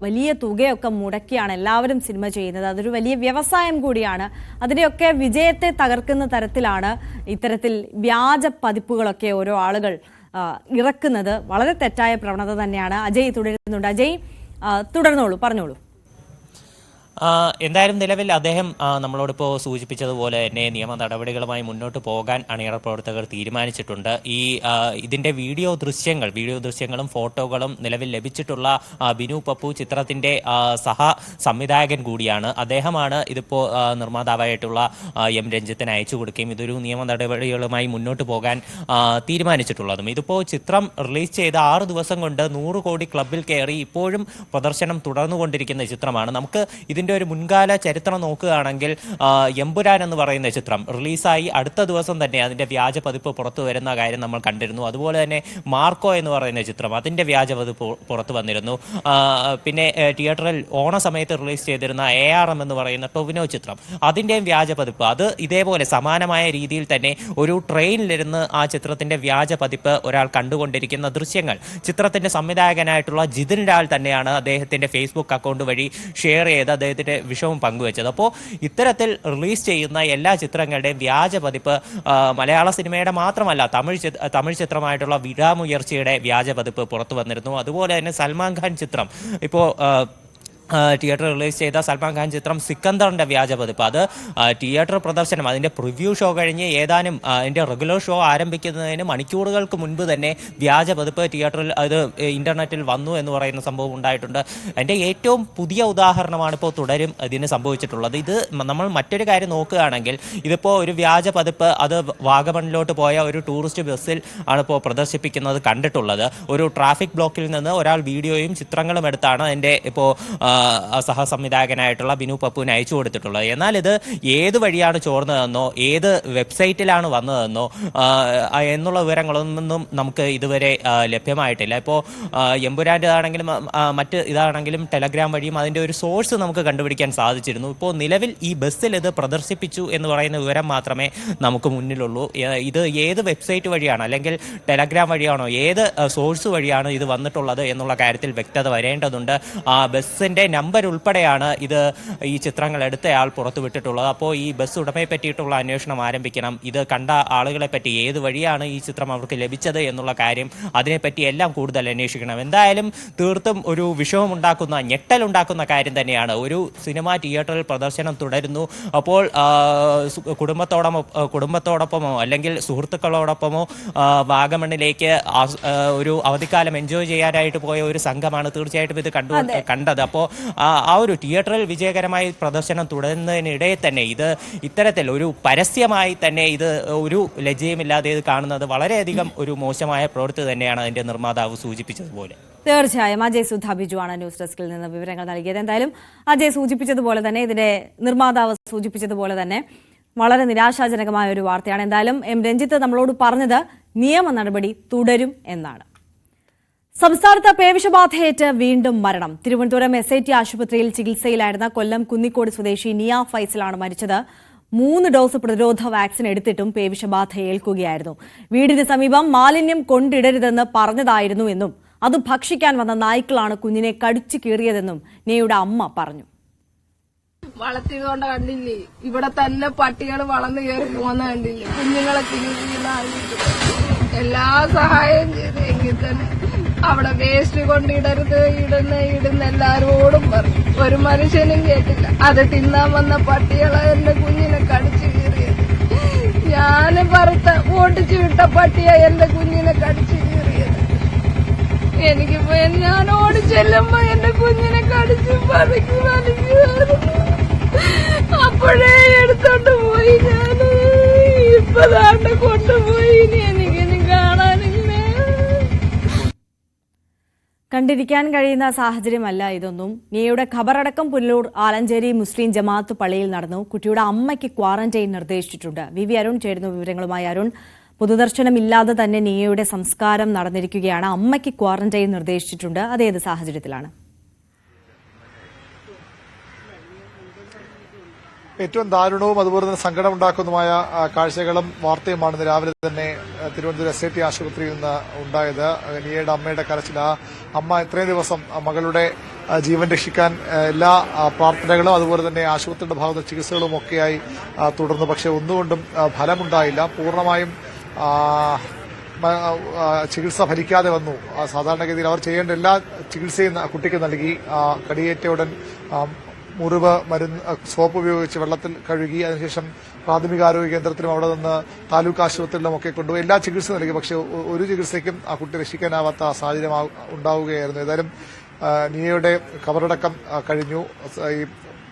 വലിയ തുകയൊക്കെ മുടക്കിയാണ് എല്ലാവരും സിനിമ ചെയ്യുന്നത്. അതൊരു വലിയ വ്യവസായം കൂടിയാണ്. അതിനെയൊക്കെ വിജയത്തെ തകർക്കുന്ന തരത്തിലാണ് ഇത്തരത്തിൽ വ്യാജ പതിപ്പുകളൊക്കെ ഓരോ ആളുകൾ ഇറക്കുന്നത്. വളരെ തെറ്റായ പ്രവണത തന്നെയാണ്. അജയ് തുടരുന്നുണ്ട്. അജയ് തുടർന്നോളൂ, പറഞ്ഞോളൂ. എന്തായാലും നിലവിൽ അദ്ദേഹം നമ്മളോടിപ്പോൾ സൂചിപ്പിച്ചതുപോലെ തന്നെ നിയമ നടപടികളുമായി മുന്നോട്ട് പോകാൻ അണിയറ പ്രവർത്തകർ തീരുമാനിച്ചിട്ടുണ്ട്. ഇതിന്റെ വീഡിയോ ദൃശ്യങ്ങളും ഫോട്ടോകളും നിലവിൽ ലഭിച്ചിട്ടുള്ള ബിനു പപ്പു ചിത്രത്തിന്റെ സഹ സംവിധായകൻ കൂടിയാണ്. അദ്ദേഹമാണ് ഇതിപ്പോൾ നിർമ്മാതാവായിട്ടുള്ള എം രഞ്ജിത്തിന് അയച്ചു കൊടുക്കുകയും ഇതൊരു നിയമ നടപടികളുമായി മുന്നോട്ട് പോകാൻ തീരുമാനിച്ചിട്ടുള്ളതും. ഇതിപ്പോൾ ചിത്രം റിലീസ് ചെയ്ത 6 ദിവസം കൊണ്ട് 100 കോടി ക്ലബിൽ കയറി ഇപ്പോഴും പ്രദർശനം തുടർന്നുകൊണ്ടിരിക്കുന്ന ചിത്രമാണ്. നമുക്ക് ഇതിന്റെ ഒരു മുൻകാല ചരിത്രം നോക്കുകയാണെങ്കിൽ എമ്പുരാൻ എന്ന് പറയുന്ന ചിത്രം റിലീസായി അടുത്ത ദിവസം തന്നെ അതിന്റെ വ്യാജ പതിപ്പ് പുറത്തു വരുന്ന കാര്യം നമ്മൾ കണ്ടിരുന്നു. അതുപോലെ തന്നെ മാർക്കോ എന്ന് പറയുന്ന ചിത്രം അതിന്റെ വ്യാജ പതിപ്പ് പുറത്തു വന്നിരുന്നു. പിന്നെ തിയേറ്ററിൽ ഓണ സമയത്ത് റിലീസ് ചെയ്തിരുന്ന ARM എന്ന് പറയുന്ന ടൊവിനോ ചിത്രം അതിന്റെയും വ്യാജ പതിപ്പ് അത് ഇതേപോലെ സമാനമായ രീതിയിൽ തന്നെ ഒരു ട്രെയിനിലിരുന്ന് ആ ചിത്രത്തിന്റെ വ്യാജ പതിപ്പ് ഒരാൾ കണ്ടുകൊണ്ടിരിക്കുന്ന ദൃശ്യങ്ങൾ ചിത്രത്തിന്റെ സംവിധായകനായിട്ടുള്ള ജിതിൻ ലാൽ തന്നെയാണ് അദ്ദേഹത്തിന്റെ ഫേസ്ബുക്ക് അക്കൗണ്ട് വഴി ഷെയർ ചെയ്ത് അദ്ദേഹത്തിന്റെ വിഷവും പങ്കുവച്ചത്. അപ്പോൾ ഇത്തരത്തിൽ റിലീസ് ചെയ്യുന്ന എല്ലാ ചിത്രങ്ങളുടെയും വ്യാജ പതിപ്പ് മലയാള സിനിമയുടെ മാത്രമല്ല തമിഴ് ചിത്രമായിട്ടുള്ള വിടാമുയർച്ചയുടെ വ്യാജ പതിപ്പ് പുറത്തു വന്നിരുന്നു. അതുപോലെ തന്നെ സൽമാൻ ഖാൻ ചിത്രം ഇപ്പോൾ തിയേറ്റർ റിലീസ് ചെയ്ത സൽമാൻ ഖാൻ ചിത്രം സിക്കന്ദറിന്റെ വ്യാജ പതിപ്പ് അത് തിയേറ്റർ പ്രദർശനം അതിന്റെ പ്രിവ്യൂ ഷോ കഴിഞ്ഞ് ഏതാനും അതിന്റെ റെഗുലർ ഷോ ആരംഭിക്കുന്നതിന് മണിക്കൂറുകൾക്ക് മുൻപ് തന്നെ വ്യാജ പതിപ്പ് തിയേറ്ററിൽ അത് ഇന്റർനെറ്റിൽ വന്നു എന്ന് പറയുന്ന സംഭവം ഉണ്ടായിട്ടുണ്ട്. അതിന്റെ ഏറ്റവും പുതിയ ഉദാഹരണമാണ് ഇപ്പോൾ തുടരും ഇതിന് സംഭവിച്ചിട്ടുള്ളത്. ഇത് നമ്മൾ മറ്റൊരു കാര്യം നോക്കുകയാണെങ്കിൽ ഇതിപ്പോൾ ഒരു വ്യാജ പതിപ്പ് അത് വാഗമണിലോട്ട് പോയ ഒരു ടൂറിസ്റ്റ് ബസ്സിൽ ആണ് ഇപ്പോൾ പ്രദർശിപ്പിക്കുന്നത് കണ്ടിട്ടുള്ളത്. ഒരു ട്രാഫിക് ബ്ലോക്കിൽ നിന്ന് ഒരാൾ വീഡിയോയും ചിത്രങ്ങളും എടുത്താണ് അതിന്റെ ഇപ്പോൾ സഹസംവിധായകനായിട്ടുള്ള ബിനു പപ്പുവിന് അയച്ചു കൊടുത്തിട്ടുള്ളത്. എന്നാൽ ഇത് ഏത് വഴിയാണ് ചോർന്നതെന്നോ ഏത് വെബ്സൈറ്റിലാണ് വന്നതെന്നോ എന്നുള്ള വിവരങ്ങളൊന്നും നമുക്ക് ഇതുവരെ ലഭ്യമായിട്ടില്ല. ഇപ്പോൾ എമ്പുരാൻ്റെതാണെങ്കിലും മറ്റ് ഇതാണെങ്കിലും ടെലഗ്രാം വഴിയും അതിൻ്റെ ഒരു സോഴ്സ് നമുക്ക് കണ്ടുപിടിക്കാൻ സാധിച്ചിരുന്നു. ഇപ്പോൾ നിലവിൽ ഈ ബസ്സിൽ ഇത് പ്രദർശിപ്പിച്ചു എന്ന് പറയുന്ന വിവരം മാത്രമേ നമുക്ക് മുന്നിലുള്ളൂ. ഇത് ഏത് വെബ്സൈറ്റ് വഴിയാണ് അല്ലെങ്കിൽ ടെലഗ്രാം വഴിയാണോ ഏത് സോഴ്സ് വഴിയാണ് ഇത് വന്നിട്ടുള്ളത് എന്നുള്ള കാര്യത്തിൽ വ്യക്തത വരേണ്ടതുണ്ട്. ബസ്സിന്റെ നമ്പർ ഉൾപ്പെടെയാണ് ഈ ചിത്രങ്ങൾ എടുത്തയാൾ പുറത്തുവിട്ടിട്ടുള്ളത്. അപ്പോൾ ഈ ബസ് ഉടമയെ പറ്റിയിട്ടുള്ള അന്വേഷണം ആരംഭിക്കണം. ഇത് കണ്ട ആളുകളെ പറ്റി ഏത് വഴിയാണ് ഈ ചിത്രം അവർക്ക് ലഭിച്ചത് എന്നുള്ള കാര്യം അതിനെപ്പറ്റി എല്ലാം കൂടുതൽ അന്വേഷിക്കണം. എന്തായാലും തീർത്തും ഒരു വിഷമമുണ്ടാക്കുന്ന ഞെട്ടലുണ്ടാക്കുന്ന കാര്യം തന്നെയാണ്. ഒരു സിനിമ തിയേറ്ററിൽ പ്രദർശനം തുടരുന്നു. അപ്പോൾ കുടുംബത്തോടൊപ്പമോ അല്ലെങ്കിൽ സുഹൃത്തുക്കളോടൊപ്പമോ വാഗമണ്ണിലേക്ക് ഒരു അവധിക്കാലം എൻജോയ് ചെയ്യാനായിട്ട് പോയ ഒരു സംഘമാണ് തീർച്ചയായിട്ടും ഇത് കണ്ടത്. അപ്പോൾ ആ ഒരു തിയേറ്ററിൽ വിജയകരമായി പ്രദർശനം തുടരുന്നതിനിടെ തന്നെ ഇത് ഇത്തരത്തിൽ ഒരു പരസ്യമായി തന്നെ ഇത് ഒരു ലജ്ജയുമില്ലാതെ ഇത് കാണുന്നത് വളരെയധികം ഒരു മോശമായ പ്രവൃത്തി തന്നെയാണ് അതിന്റെ നിർമ്മാതാവ് സൂചിപ്പിച്ചതുപോലെ. തീർച്ചയായും അജയ് സുധ ബിജുവാണ് ന്യൂസ് ഡെസ്കിൽ നിന്ന് വിവരങ്ങൾ നൽകിയത്. എന്തായാലും അജയ് സൂചിപ്പിച്ചതുപോലെ തന്നെ ഇതിന്റെ നിർമ്മാതാവ് സൂചിപ്പിച്ചതുപോലെ തന്നെ വളരെ നിരാശാജനകമായ ഒരു വാർത്തയാണ്. എന്തായാലും എം രഞ്ജിത്ത് നമ്മളോട് പറഞ്ഞത് നിയമ നടപടി തുടരും എന്നാണ്. സംസ്ഥാനത്ത് പേവിഷബാധയേറ്റ് വീണ്ടും മരണം. തിരുവനന്തപുരം SIT ആശുപത്രിയിൽ ചികിത്സയിലായിരുന്ന കൊല്ലം കുന്നിക്കോട് സ്വദേശി നിയ ഫൈസലാണ് മരിച്ചത്. 3 ഡോസ് പ്രതിരോധ വാക്സിൻ എടുത്തിട്ടും പേവിഷബാധ ഏൽക്കുകയായിരുന്നു. വീടിന് സമീപം മാലിന്യം കൊണ്ടിടരുതെന്ന് പറഞ്ഞതായിരുന്നു എന്നും അത് ഭക്ഷിക്കാൻ വന്ന നായ്ക്കളാണ് കുഞ്ഞിനെ കടിച്ചു കീറിയതെന്നും നിയയുടെ അമ്മ പറഞ്ഞു. വളർത്തിയതുകൊണ്ട് കണ്ടില്ലേ, ഇവിടെ തന്നെ പട്ടികൾ വളർന്നു കയറി പോകുന്ന കണ്ടില്ലേ, കുഞ്ഞുങ്ങളെ എല്ലാ സഹായം ചെയ്തെങ്കിൽ തന്നെ അവിടെ വേസ്റ്റ് കൊണ്ടിടരുത്, ഇടുന്ന എല്ലാരോടും പറഞ്ഞു. ഒരു മനുഷ്യനും കേട്ടില്ല. അത് തിന്നാൻ വന്ന പട്ടികളെ എന്റെ കുഞ്ഞിനെ കടിച്ചു കീറിയത്. ഞാന് ഓട്ടിച്ചു വിട്ട പട്ടിയെ എന്റെ കുഞ്ഞിനെ കടിച്ചു കീറിയത്. എനിക്കിപ്പോ ഞാൻ ഓടിച്ചെല്ലുമ്പോ എന്റെ കുഞ്ഞിനെ കടിച്ചു വലിക്കുമായിരുന്നു. അപ്പോഴേ എടുത്തോണ്ട് പോയി. ഞാന് ഇപ്പതാണ്ട് കൊണ്ടുപോയി. എനിക്കിനി കാണാനില്ല. കണ്ടിരിക്കാൻ കഴിയുന്ന സാഹചര്യമല്ല ഇതൊന്നും. നിയയുടെ ഖബറടക്കം പുനലൂർ ആലഞ്ചേരി മുസ്ലിം ജമാഅത്ത് പള്ളിയിൽ നടന്നു. കുട്ടിയുടെ അമ്മയ്ക്ക് ക്വാറന്റൈൻ നിർദ്ദേശിച്ചിട്ടുണ്ട്. വി അരുൺ ചേരുന്നു വിവരങ്ങളുമായി. അരുൺ, പൊതുദർശനമില്ലാതെ തന്നെ നിയയുടെ സംസ്കാരം നടന്നിരിക്കുകയാണ്. അമ്മയ്ക്ക് ക്വാറന്റൈൻ നിർദ്ദേശിച്ചിട്ടുണ്ട്. അതേത് സാഹചര്യത്തിലാണ്? ഏറ്റവും ദാരുണവും അതുപോലെ തന്നെ സങ്കടമുണ്ടാക്കുന്നതുമായ കാഴ്ചകളും വാർത്തയുമാണ് ഇന്ന് രാവിലെ തന്നെ തിരുവനന്തപുരം SIT ആശുപത്രിയിൽ നിന്ന് ഉണ്ടായത്. നിയയുടെ അമ്മയുടെ കരച്ചിൽ. അമ്മ ഇത്രയും ദിവസം മകളുടെ ജീവൻ രക്ഷിക്കാൻ എല്ലാ പ്രാർത്ഥനകളും അതുപോലെ തന്നെ ആശുപത്രിയുടെ ഭാഗത്ത് ചികിത്സകളും ഒക്കെയായി തുടർന്നു. പക്ഷേ ഒന്നുകൊണ്ടും ഫലമുണ്ടായില്ല. പൂർണ്ണമായും ചികിത്സ ഫലിക്കാതെ വന്നു. സാധാരണഗതിയിൽ അവർ ചെയ്യേണ്ട എല്ലാ ചികിത്സയും കുട്ടിക്ക് നൽകി. കടിയേറ്റ ഉടൻ മുറിവ് സോപ്പ് ഉപയോഗിച്ച് വെള്ളത്തിൽ കഴുകി അതിനുശേഷം പ്രാഥമികാരോഗ്യ കേന്ദ്രത്തിലും അവിടെ നിന്ന് താലൂക്ക് ആശുപത്രിയിലും ഒക്കെ കൊണ്ടുപോയി എല്ലാ ചികിത്സ നൽകി. പക്ഷേ ഒരു ചികിത്സയ്ക്കും ആ കുട്ടി രക്ഷിക്കാനാവാത്ത സാഹചര്യം ഉണ്ടാവുകയായിരുന്നു. ഏതായാലും നിയയുടെ കബറടക്കം കഴിഞ്ഞു. ഈ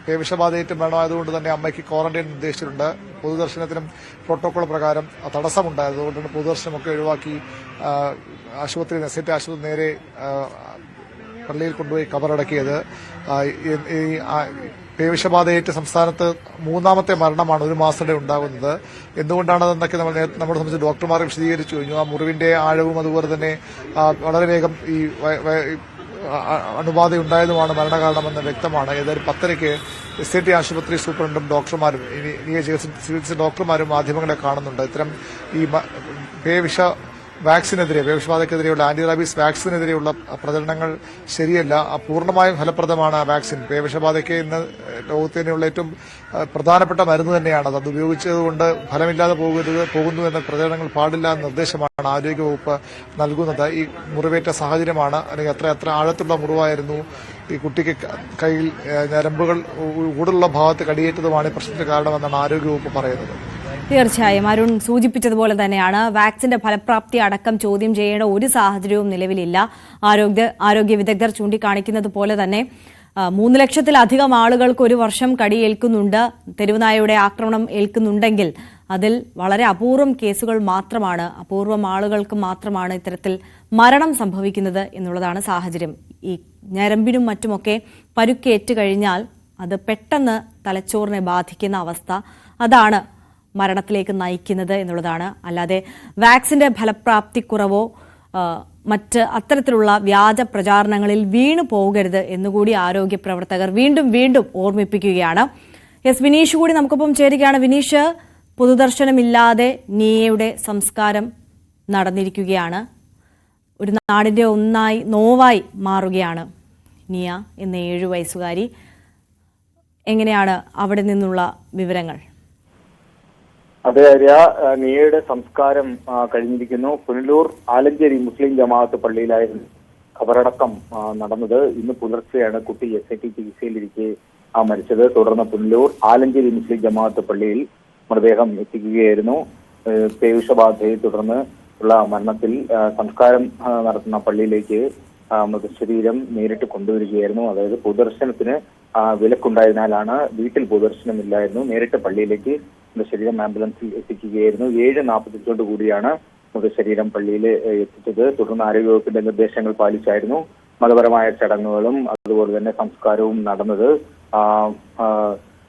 പേവിഷബാധയേറ്റ് മരണമായതുകൊണ്ട് തന്നെ അമ്മയ്ക്ക് ക്വാറന്റൈൻ നിർദ്ദേശിച്ചിട്ടുണ്ട്. പൊതുദർശനത്തിനും പ്രോട്ടോകോൾ പ്രകാരം തടസ്സമുണ്ടായതുകൊണ്ടാണ് പൊതുദർശനമൊക്കെ ഒഴിവാക്കി ആശുപത്രി എസ്റ്റേറ്റ് ആശുപത്രി നേരെ പള്ളിയിൽ കൊണ്ടുപോയി കബറടക്കിയത്. ഈ പേവിഷബാധയേറ്റ് സംസ്ഥാനത്ത് മൂന്നാമത്തെ മരണമാണ് ഒരു മാസത്തിടെ ഉണ്ടാകുന്നത്. എന്തുകൊണ്ടാണതെന്നൊക്കെ നമ്മളെ സംബന്ധിച്ച് ഡോക്ടർമാരെ വിശദീകരിച്ചു കഴിഞ്ഞു. ആ മുറിവിന്റെ ആഴവും അതുപോലെ തന്നെ വളരെ വേഗം ഈ അണുബാധയുണ്ടായതുമാണ് മരണകാരണമെന്ന് വ്യക്തമാണ്. ഏതായാലും 10:30 എസ്റ്റേറ്റ് ആശുപത്രി സൂപ്രണ്ടും ഡോക്ടർമാരും ചികിത്സ ഡോക്ടർമാരും മാധ്യമങ്ങളെ കാണുന്നുണ്ട്. ഇത്തരം ഈ പേവിഷബാധയ്ക്കെതിരെയുള്ള ആന്റി റാബീസ് വാക്സിനെതിരെയുള്ള പ്രചരണങ്ങൾ ശരിയല്ല. പൂർണ്ണമായും ഫലപ്രദമാണ് ആ വാക്സിൻ. പേവിഷബാധയ്ക്ക് ഇന്ന് ലോകത്തിനുള്ള ഏറ്റവും പ്രധാനപ്പെട്ട മരുന്ന് തന്നെയാണത്. അത് ഉപയോഗിച്ചതുകൊണ്ട് ഫലമില്ലാതെ പോകുന്നു എന്ന പ്രചരണങ്ങൾ പാടില്ല എന്ന നിർദ്ദേശമാണ് ആരോഗ്യവകുപ്പ് നൽകുന്നത്. ഈ മുറിവേറ്റ സാഹചര്യമാണ്, അല്ലെങ്കിൽ എത്ര ആഴത്തുള്ള മുറിവായിരുന്നു, ഈ കുട്ടിക്ക് കയ്യിൽ ഞരമ്പുകൾ കൂടുതലുള്ള ഭാഗത്ത് കടിയേറ്റതുമാണ് ഈ പ്രശ്നത്തിന് കാരണമെന്നാണ് ആരോഗ്യവകുപ്പ് പറയുന്നത്. തീർച്ചയായും അരുൺ സൂചിപ്പിച്ചതുപോലെ തന്നെയാണ് വാക്സിന്റെ ഫലപ്രാപ്തി അടക്കം ചോദ്യം ചെയ്യേണ്ട ഒരു സാഹചര്യവും നിലവിലില്ല. ആരോഗ്യ വിദഗ്ധർ ചൂണ്ടിക്കാണിക്കുന്നത് പോലെ തന്നെ 3 ലക്ഷത്തിലധികം ആളുകൾക്ക് ഒരു വർഷം കടിയേൽക്കുന്നുണ്ട്, തെരുവുനായയുടെ ആക്രമണം ഏൽക്കുന്നുണ്ടെങ്കിൽ അതിൽ വളരെ അപൂർവം കേസുകൾ മാത്രമാണ്, അപൂർവം ആളുകൾക്ക് മാത്രമാണ് ഇത്തരത്തിൽ മരണം സംഭവിക്കുന്നത് എന്നുള്ളതാണ് സാഹചര്യം. ഈ ഞരമ്പിനും മറ്റുമൊക്കെ പരുക്കേറ്റ് കഴിഞ്ഞാൽ അത് പെട്ടെന്ന് തലച്ചോറിനെ ബാധിക്കുന്ന അവസ്ഥ, അതാണ് മരണത്തിലേക്ക് നയിക്കുന്നത് എന്നുള്ളതാണ്. അല്ലാതെ വാക്സിന്റെ ഫലപ്രാപ്തിക്കുറവോ മറ്റ് അത്തരത്തിലുള്ള വ്യാജ പ്രചാരണങ്ങളിൽ വീണു പോകരുത് എന്നുകൂടി ആരോഗ്യ പ്രവർത്തകർ വീണ്ടും ഓർമ്മിപ്പിക്കുകയാണ്. വിനീഷ് കൂടി നമുക്കൊപ്പം ചേരുകയാണ്. വിനീഷ്, പൊതുദർശനമില്ലാതെ നിയയുടെ സംസ്കാരം നടന്നിരിക്കുകയാണ്. ഒരു നാടിന്റെ നോവായി മാറുകയാണ് നിയ എന്ന 7 വയസ്സുകാരി. എങ്ങനെയാണ് അവിടെ നിന്നുള്ള വിവരങ്ങൾ? അതെ ആര്യ, നിയയുടെ സംസ്കാരം കഴിഞ്ഞിരിക്കുന്നു. പുനലൂർ ആലഞ്ചേരി മുസ്ലിം ജമാഅത്ത് പള്ളിയിലായിരുന്നു ഖബറടക്കം നടന്നത്. ഇന്ന് പുലർച്ചെയാണ് കുട്ടി SIT ചികിത്സയിലിരിക്കെ മരിച്ചത്. തുടർന്ന് പുനലൂർ ആലഞ്ചേരി മുസ്ലിം ജമാഅത്ത് പള്ളിയിൽ മൃതദേഹം എത്തിക്കുകയായിരുന്നു. പേവിഷബാധയെ തുടർന്ന് ഉള്ള മരണത്തിൽ സംസ്കാരം നടത്തുന്ന പള്ളിയിലേക്ക് മൃതശരീരം നേരിട്ട് കൊണ്ടുവരികയായിരുന്നു. അതായത് പൊതുദർശനത്തിന് വിലക്കുണ്ടായതിനാലാണ് വീട്ടിൽ പൊതുദർശനമില്ലായിരുന്നു. നേരിട്ട് പള്ളിയിലേക്ക് മൃതശരീരം ആംബുലൻസിൽ എത്തിക്കുകയായിരുന്നു. 7:45 കൂടിയാണ് മൃതശരീരം പള്ളിയിൽ എത്തിച്ചത്. തുടർന്ന് ആരോഗ്യവകുപ്പിന്റെ നിർദ്ദേശങ്ങൾ പാലിച്ചായിരുന്നു മതപരമായ ചടങ്ങുകളും അതുപോലെ തന്നെ സംസ്കാരവും നടന്നത്.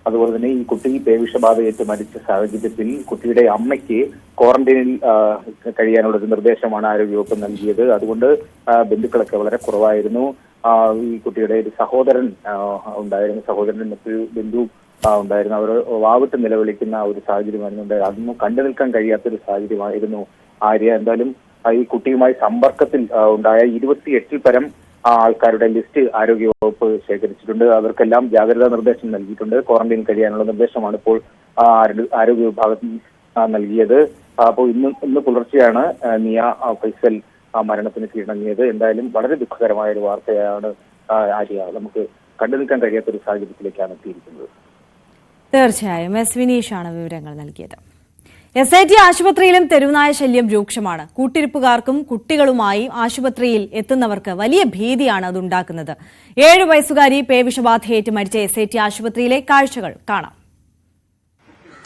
അതുപോലെ തന്നെ ഈ കുട്ടി പേവിഷബാധയേറ്റ് മരിച്ച സാഹചര്യത്തിൽ കുട്ടിയുടെ അമ്മയ്ക്ക് ക്വാറന്റൈനിൽ കഴിയാനുള്ള ഒരു നിർദ്ദേശമാണ് ആരോഗ്യവകുപ്പ് നൽകിയത്. അതുകൊണ്ട് ബന്ധുക്കളൊക്കെ വളരെ കുറവായിരുന്നു. ഈ കുട്ടിയുടെ ഒരു സഹോദരൻ ഉണ്ടായിരുന്നു, സഹോദരന്റെ മറ്റൊരു ബന്ധു ഉണ്ടായിരുന്നു. അവർ വാവിട്ട് നിലവിളിക്കുന്ന ഒരു സാഹചര്യമായിരുന്നു. അതൊന്നും കണ്ടു നിൽക്കാൻ കഴിയാത്തൊരു സാഹചര്യമായിരുന്നു ആര്യ. എന്തായാലും ഈ കുട്ടിയുമായി സമ്പർക്കത്തിൽ ഉണ്ടായ 28 പരം ആൾക്കാരുടെ ലിസ്റ്റ് ആരോഗ്യവകുപ്പ് ശേഖരിച്ചിട്ടുണ്ട്. അവർക്കെല്ലാം ജാഗ്രതാ നിർദ്ദേശം നൽകിയിട്ടുണ്ട്. ക്വാറന്റൈൻ കഴിയാനുള്ള നിർദ്ദേശമാണ് ഇപ്പോൾ ആരോഗ്യ വിഭാഗത്തിൽ നൽകിയത്. അപ്പോൾ ഇന്ന് പുലർച്ചെയാണ് നിയ ഫൈസൽ മരണത്തിന് കീഴടങ്ങിയത്. എന്തായാലും വളരെ ദുഃഖകരമായ ഒരു വാർത്തയാണ് ആര്യ. നമുക്ക് കണ്ടു നിൽക്കാൻ കഴിയാത്തൊരു സാഹചര്യത്തിലേക്കാണ് എത്തിയിരിക്കുന്നത്. തീർച്ചയായും വിനീഷാണ് വിവരങ്ങൾ നൽകിയത്. SIT ആശുപത്രിയിലും തെരുവുനായ ശല്യം രൂക്ഷമാണ്. കൂട്ടിരിപ്പുകാർക്കും കുട്ടികളുമായി ആശുപത്രിയിൽ എത്തുന്നവർക്ക് വലിയ ഭീതിയാണ് അതുണ്ടാക്കുന്നത്. 7 വയസ്സുകാരി പേവിഷബാധയേറ്റ് മരിച്ച SIT ആശുപത്രിയിലെ കാഴ്ചകൾ കാണാം.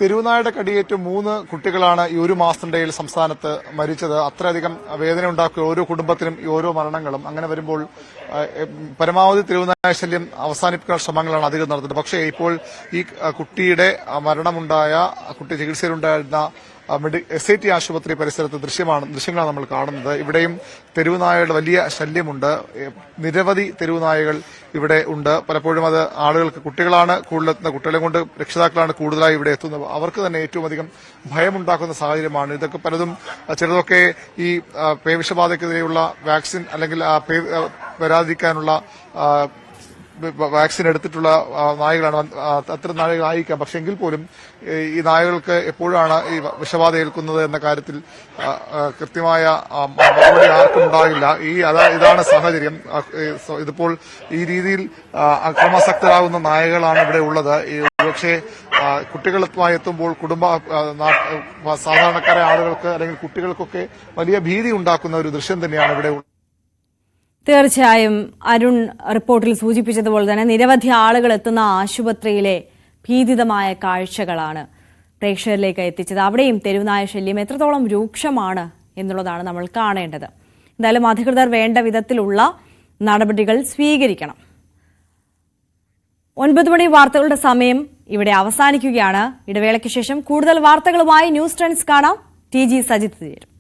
തെരുവുനായുടെ കടിയേറ്റ് 3 കുട്ടികളാണ് ഈ ഒരു മാസത്തിനിടയിൽ സംസ്ഥാനത്ത് മരിച്ചത്. അത്രയധികം വേദന ഉണ്ടാക്കിയ ഓരോ കുടുംബത്തിനും ഈ ഓരോ മരണങ്ങളും. അങ്ങനെ വരുമ്പോൾ പരമാവധി തെരുവുനായ ശല്യം അവസാനിപ്പിക്കാൻ ശ്രമങ്ങളാണ് അധികം നടത്തുന്നത്. പക്ഷേ ഇപ്പോൾ ഈ കുട്ടിയുടെ മരണമുണ്ടായ കുട്ടി ചികിത്സയിലുണ്ടായിരുന്ന SIT ആശുപത്രി പരിസരത്ത് ദൃശ്യങ്ങളാണ് നമ്മൾ കാണുന്നത്. ഇവിടെയും തെരുവുനായകളുടെ വലിയ ശല്യമുണ്ട്. നിരവധി തെരുവുനായകൾ ഇവിടെ ഉണ്ട്. പലപ്പോഴും അത് ആളുകൾക്ക്, കുട്ടികളാണ് കൂടുതലെത്തുന്നത്, കുട്ടികളെ കൊണ്ട് രക്ഷിതാക്കളാണ് കൂടുതലായി ഇവിടെ എത്തുന്നത്. അവർക്ക് തന്നെ ഏറ്റവും അധികം ഭയമുണ്ടാക്കുന്ന സാഹചര്യമാണ്. ഇതൊക്കെ പലതും ചിലതൊക്കെ ഈ പേവിഷബാധയ്ക്കെതിരെയുള്ള വാക്സിൻ അല്ലെങ്കിൽ വരാതിരിക്കാനുള്ള വാക്സിൻ എടുത്തിട്ടുള്ള നായകളാണ്. അത്തരം നായകളായിരിക്കാം. പക്ഷെ എങ്കിൽ പോലും ഈ നായകൾക്ക് എപ്പോഴാണ് ഈ വിഷബാധ ഏൽക്കുന്നത് എന്ന കാര്യത്തിൽ കൃത്യമായ മറുപടി ആർക്കും ഉണ്ടാകില്ല. ഇതാണ് സാഹചര്യം. ഇതിപ്പോൾ ഈ രീതിയിൽ അക്രമാസക്തരാകുന്ന നായകളാണ് ഇവിടെ ഉള്ളത്. പക്ഷേ കുട്ടികളുമായി എത്തുമ്പോൾ സാധാരണക്കാരായ ആളുകൾക്ക് അല്ലെങ്കിൽ കുട്ടികൾക്കൊക്കെ വലിയ ഭീതി ഉണ്ടാക്കുന്ന ഒരു ദൃശ്യം തന്നെയാണ് ഇവിടെ ഉള്ളത്. തീർച്ചയായും അരുൺ റിപ്പോർട്ടിൽ സൂചിപ്പിച്ചതുപോലെ തന്നെ നിരവധി ആളുകൾ എത്തുന്ന ആശുപത്രിയിലെ ഭീതിതമായ കാഴ്ചകളാണ് പ്രേക്ഷകരിലേക്ക് എത്തിച്ചത്. അവിടെയും തെരുവുനായ ശല്യം എത്രത്തോളം രൂക്ഷമാണ് എന്നുള്ളതാണ് നമ്മൾ കാണേണ്ടത്. എന്തായാലും അധികൃതർ വേണ്ട വിധത്തിലുള്ള നടപടികൾ സ്വീകരിക്കണം. 9 മണി വാർത്തകളുടെ സമയം ഇവിടെ അവസാനിക്കുകയാണ്. ഇടവേളയ്ക്ക് ശേഷം കൂടുതൽ വാർത്തകളുമായി ന്യൂസ് ട്രെൻഡ്സ് കാണാം. TG സജിത്ത് ചേരും.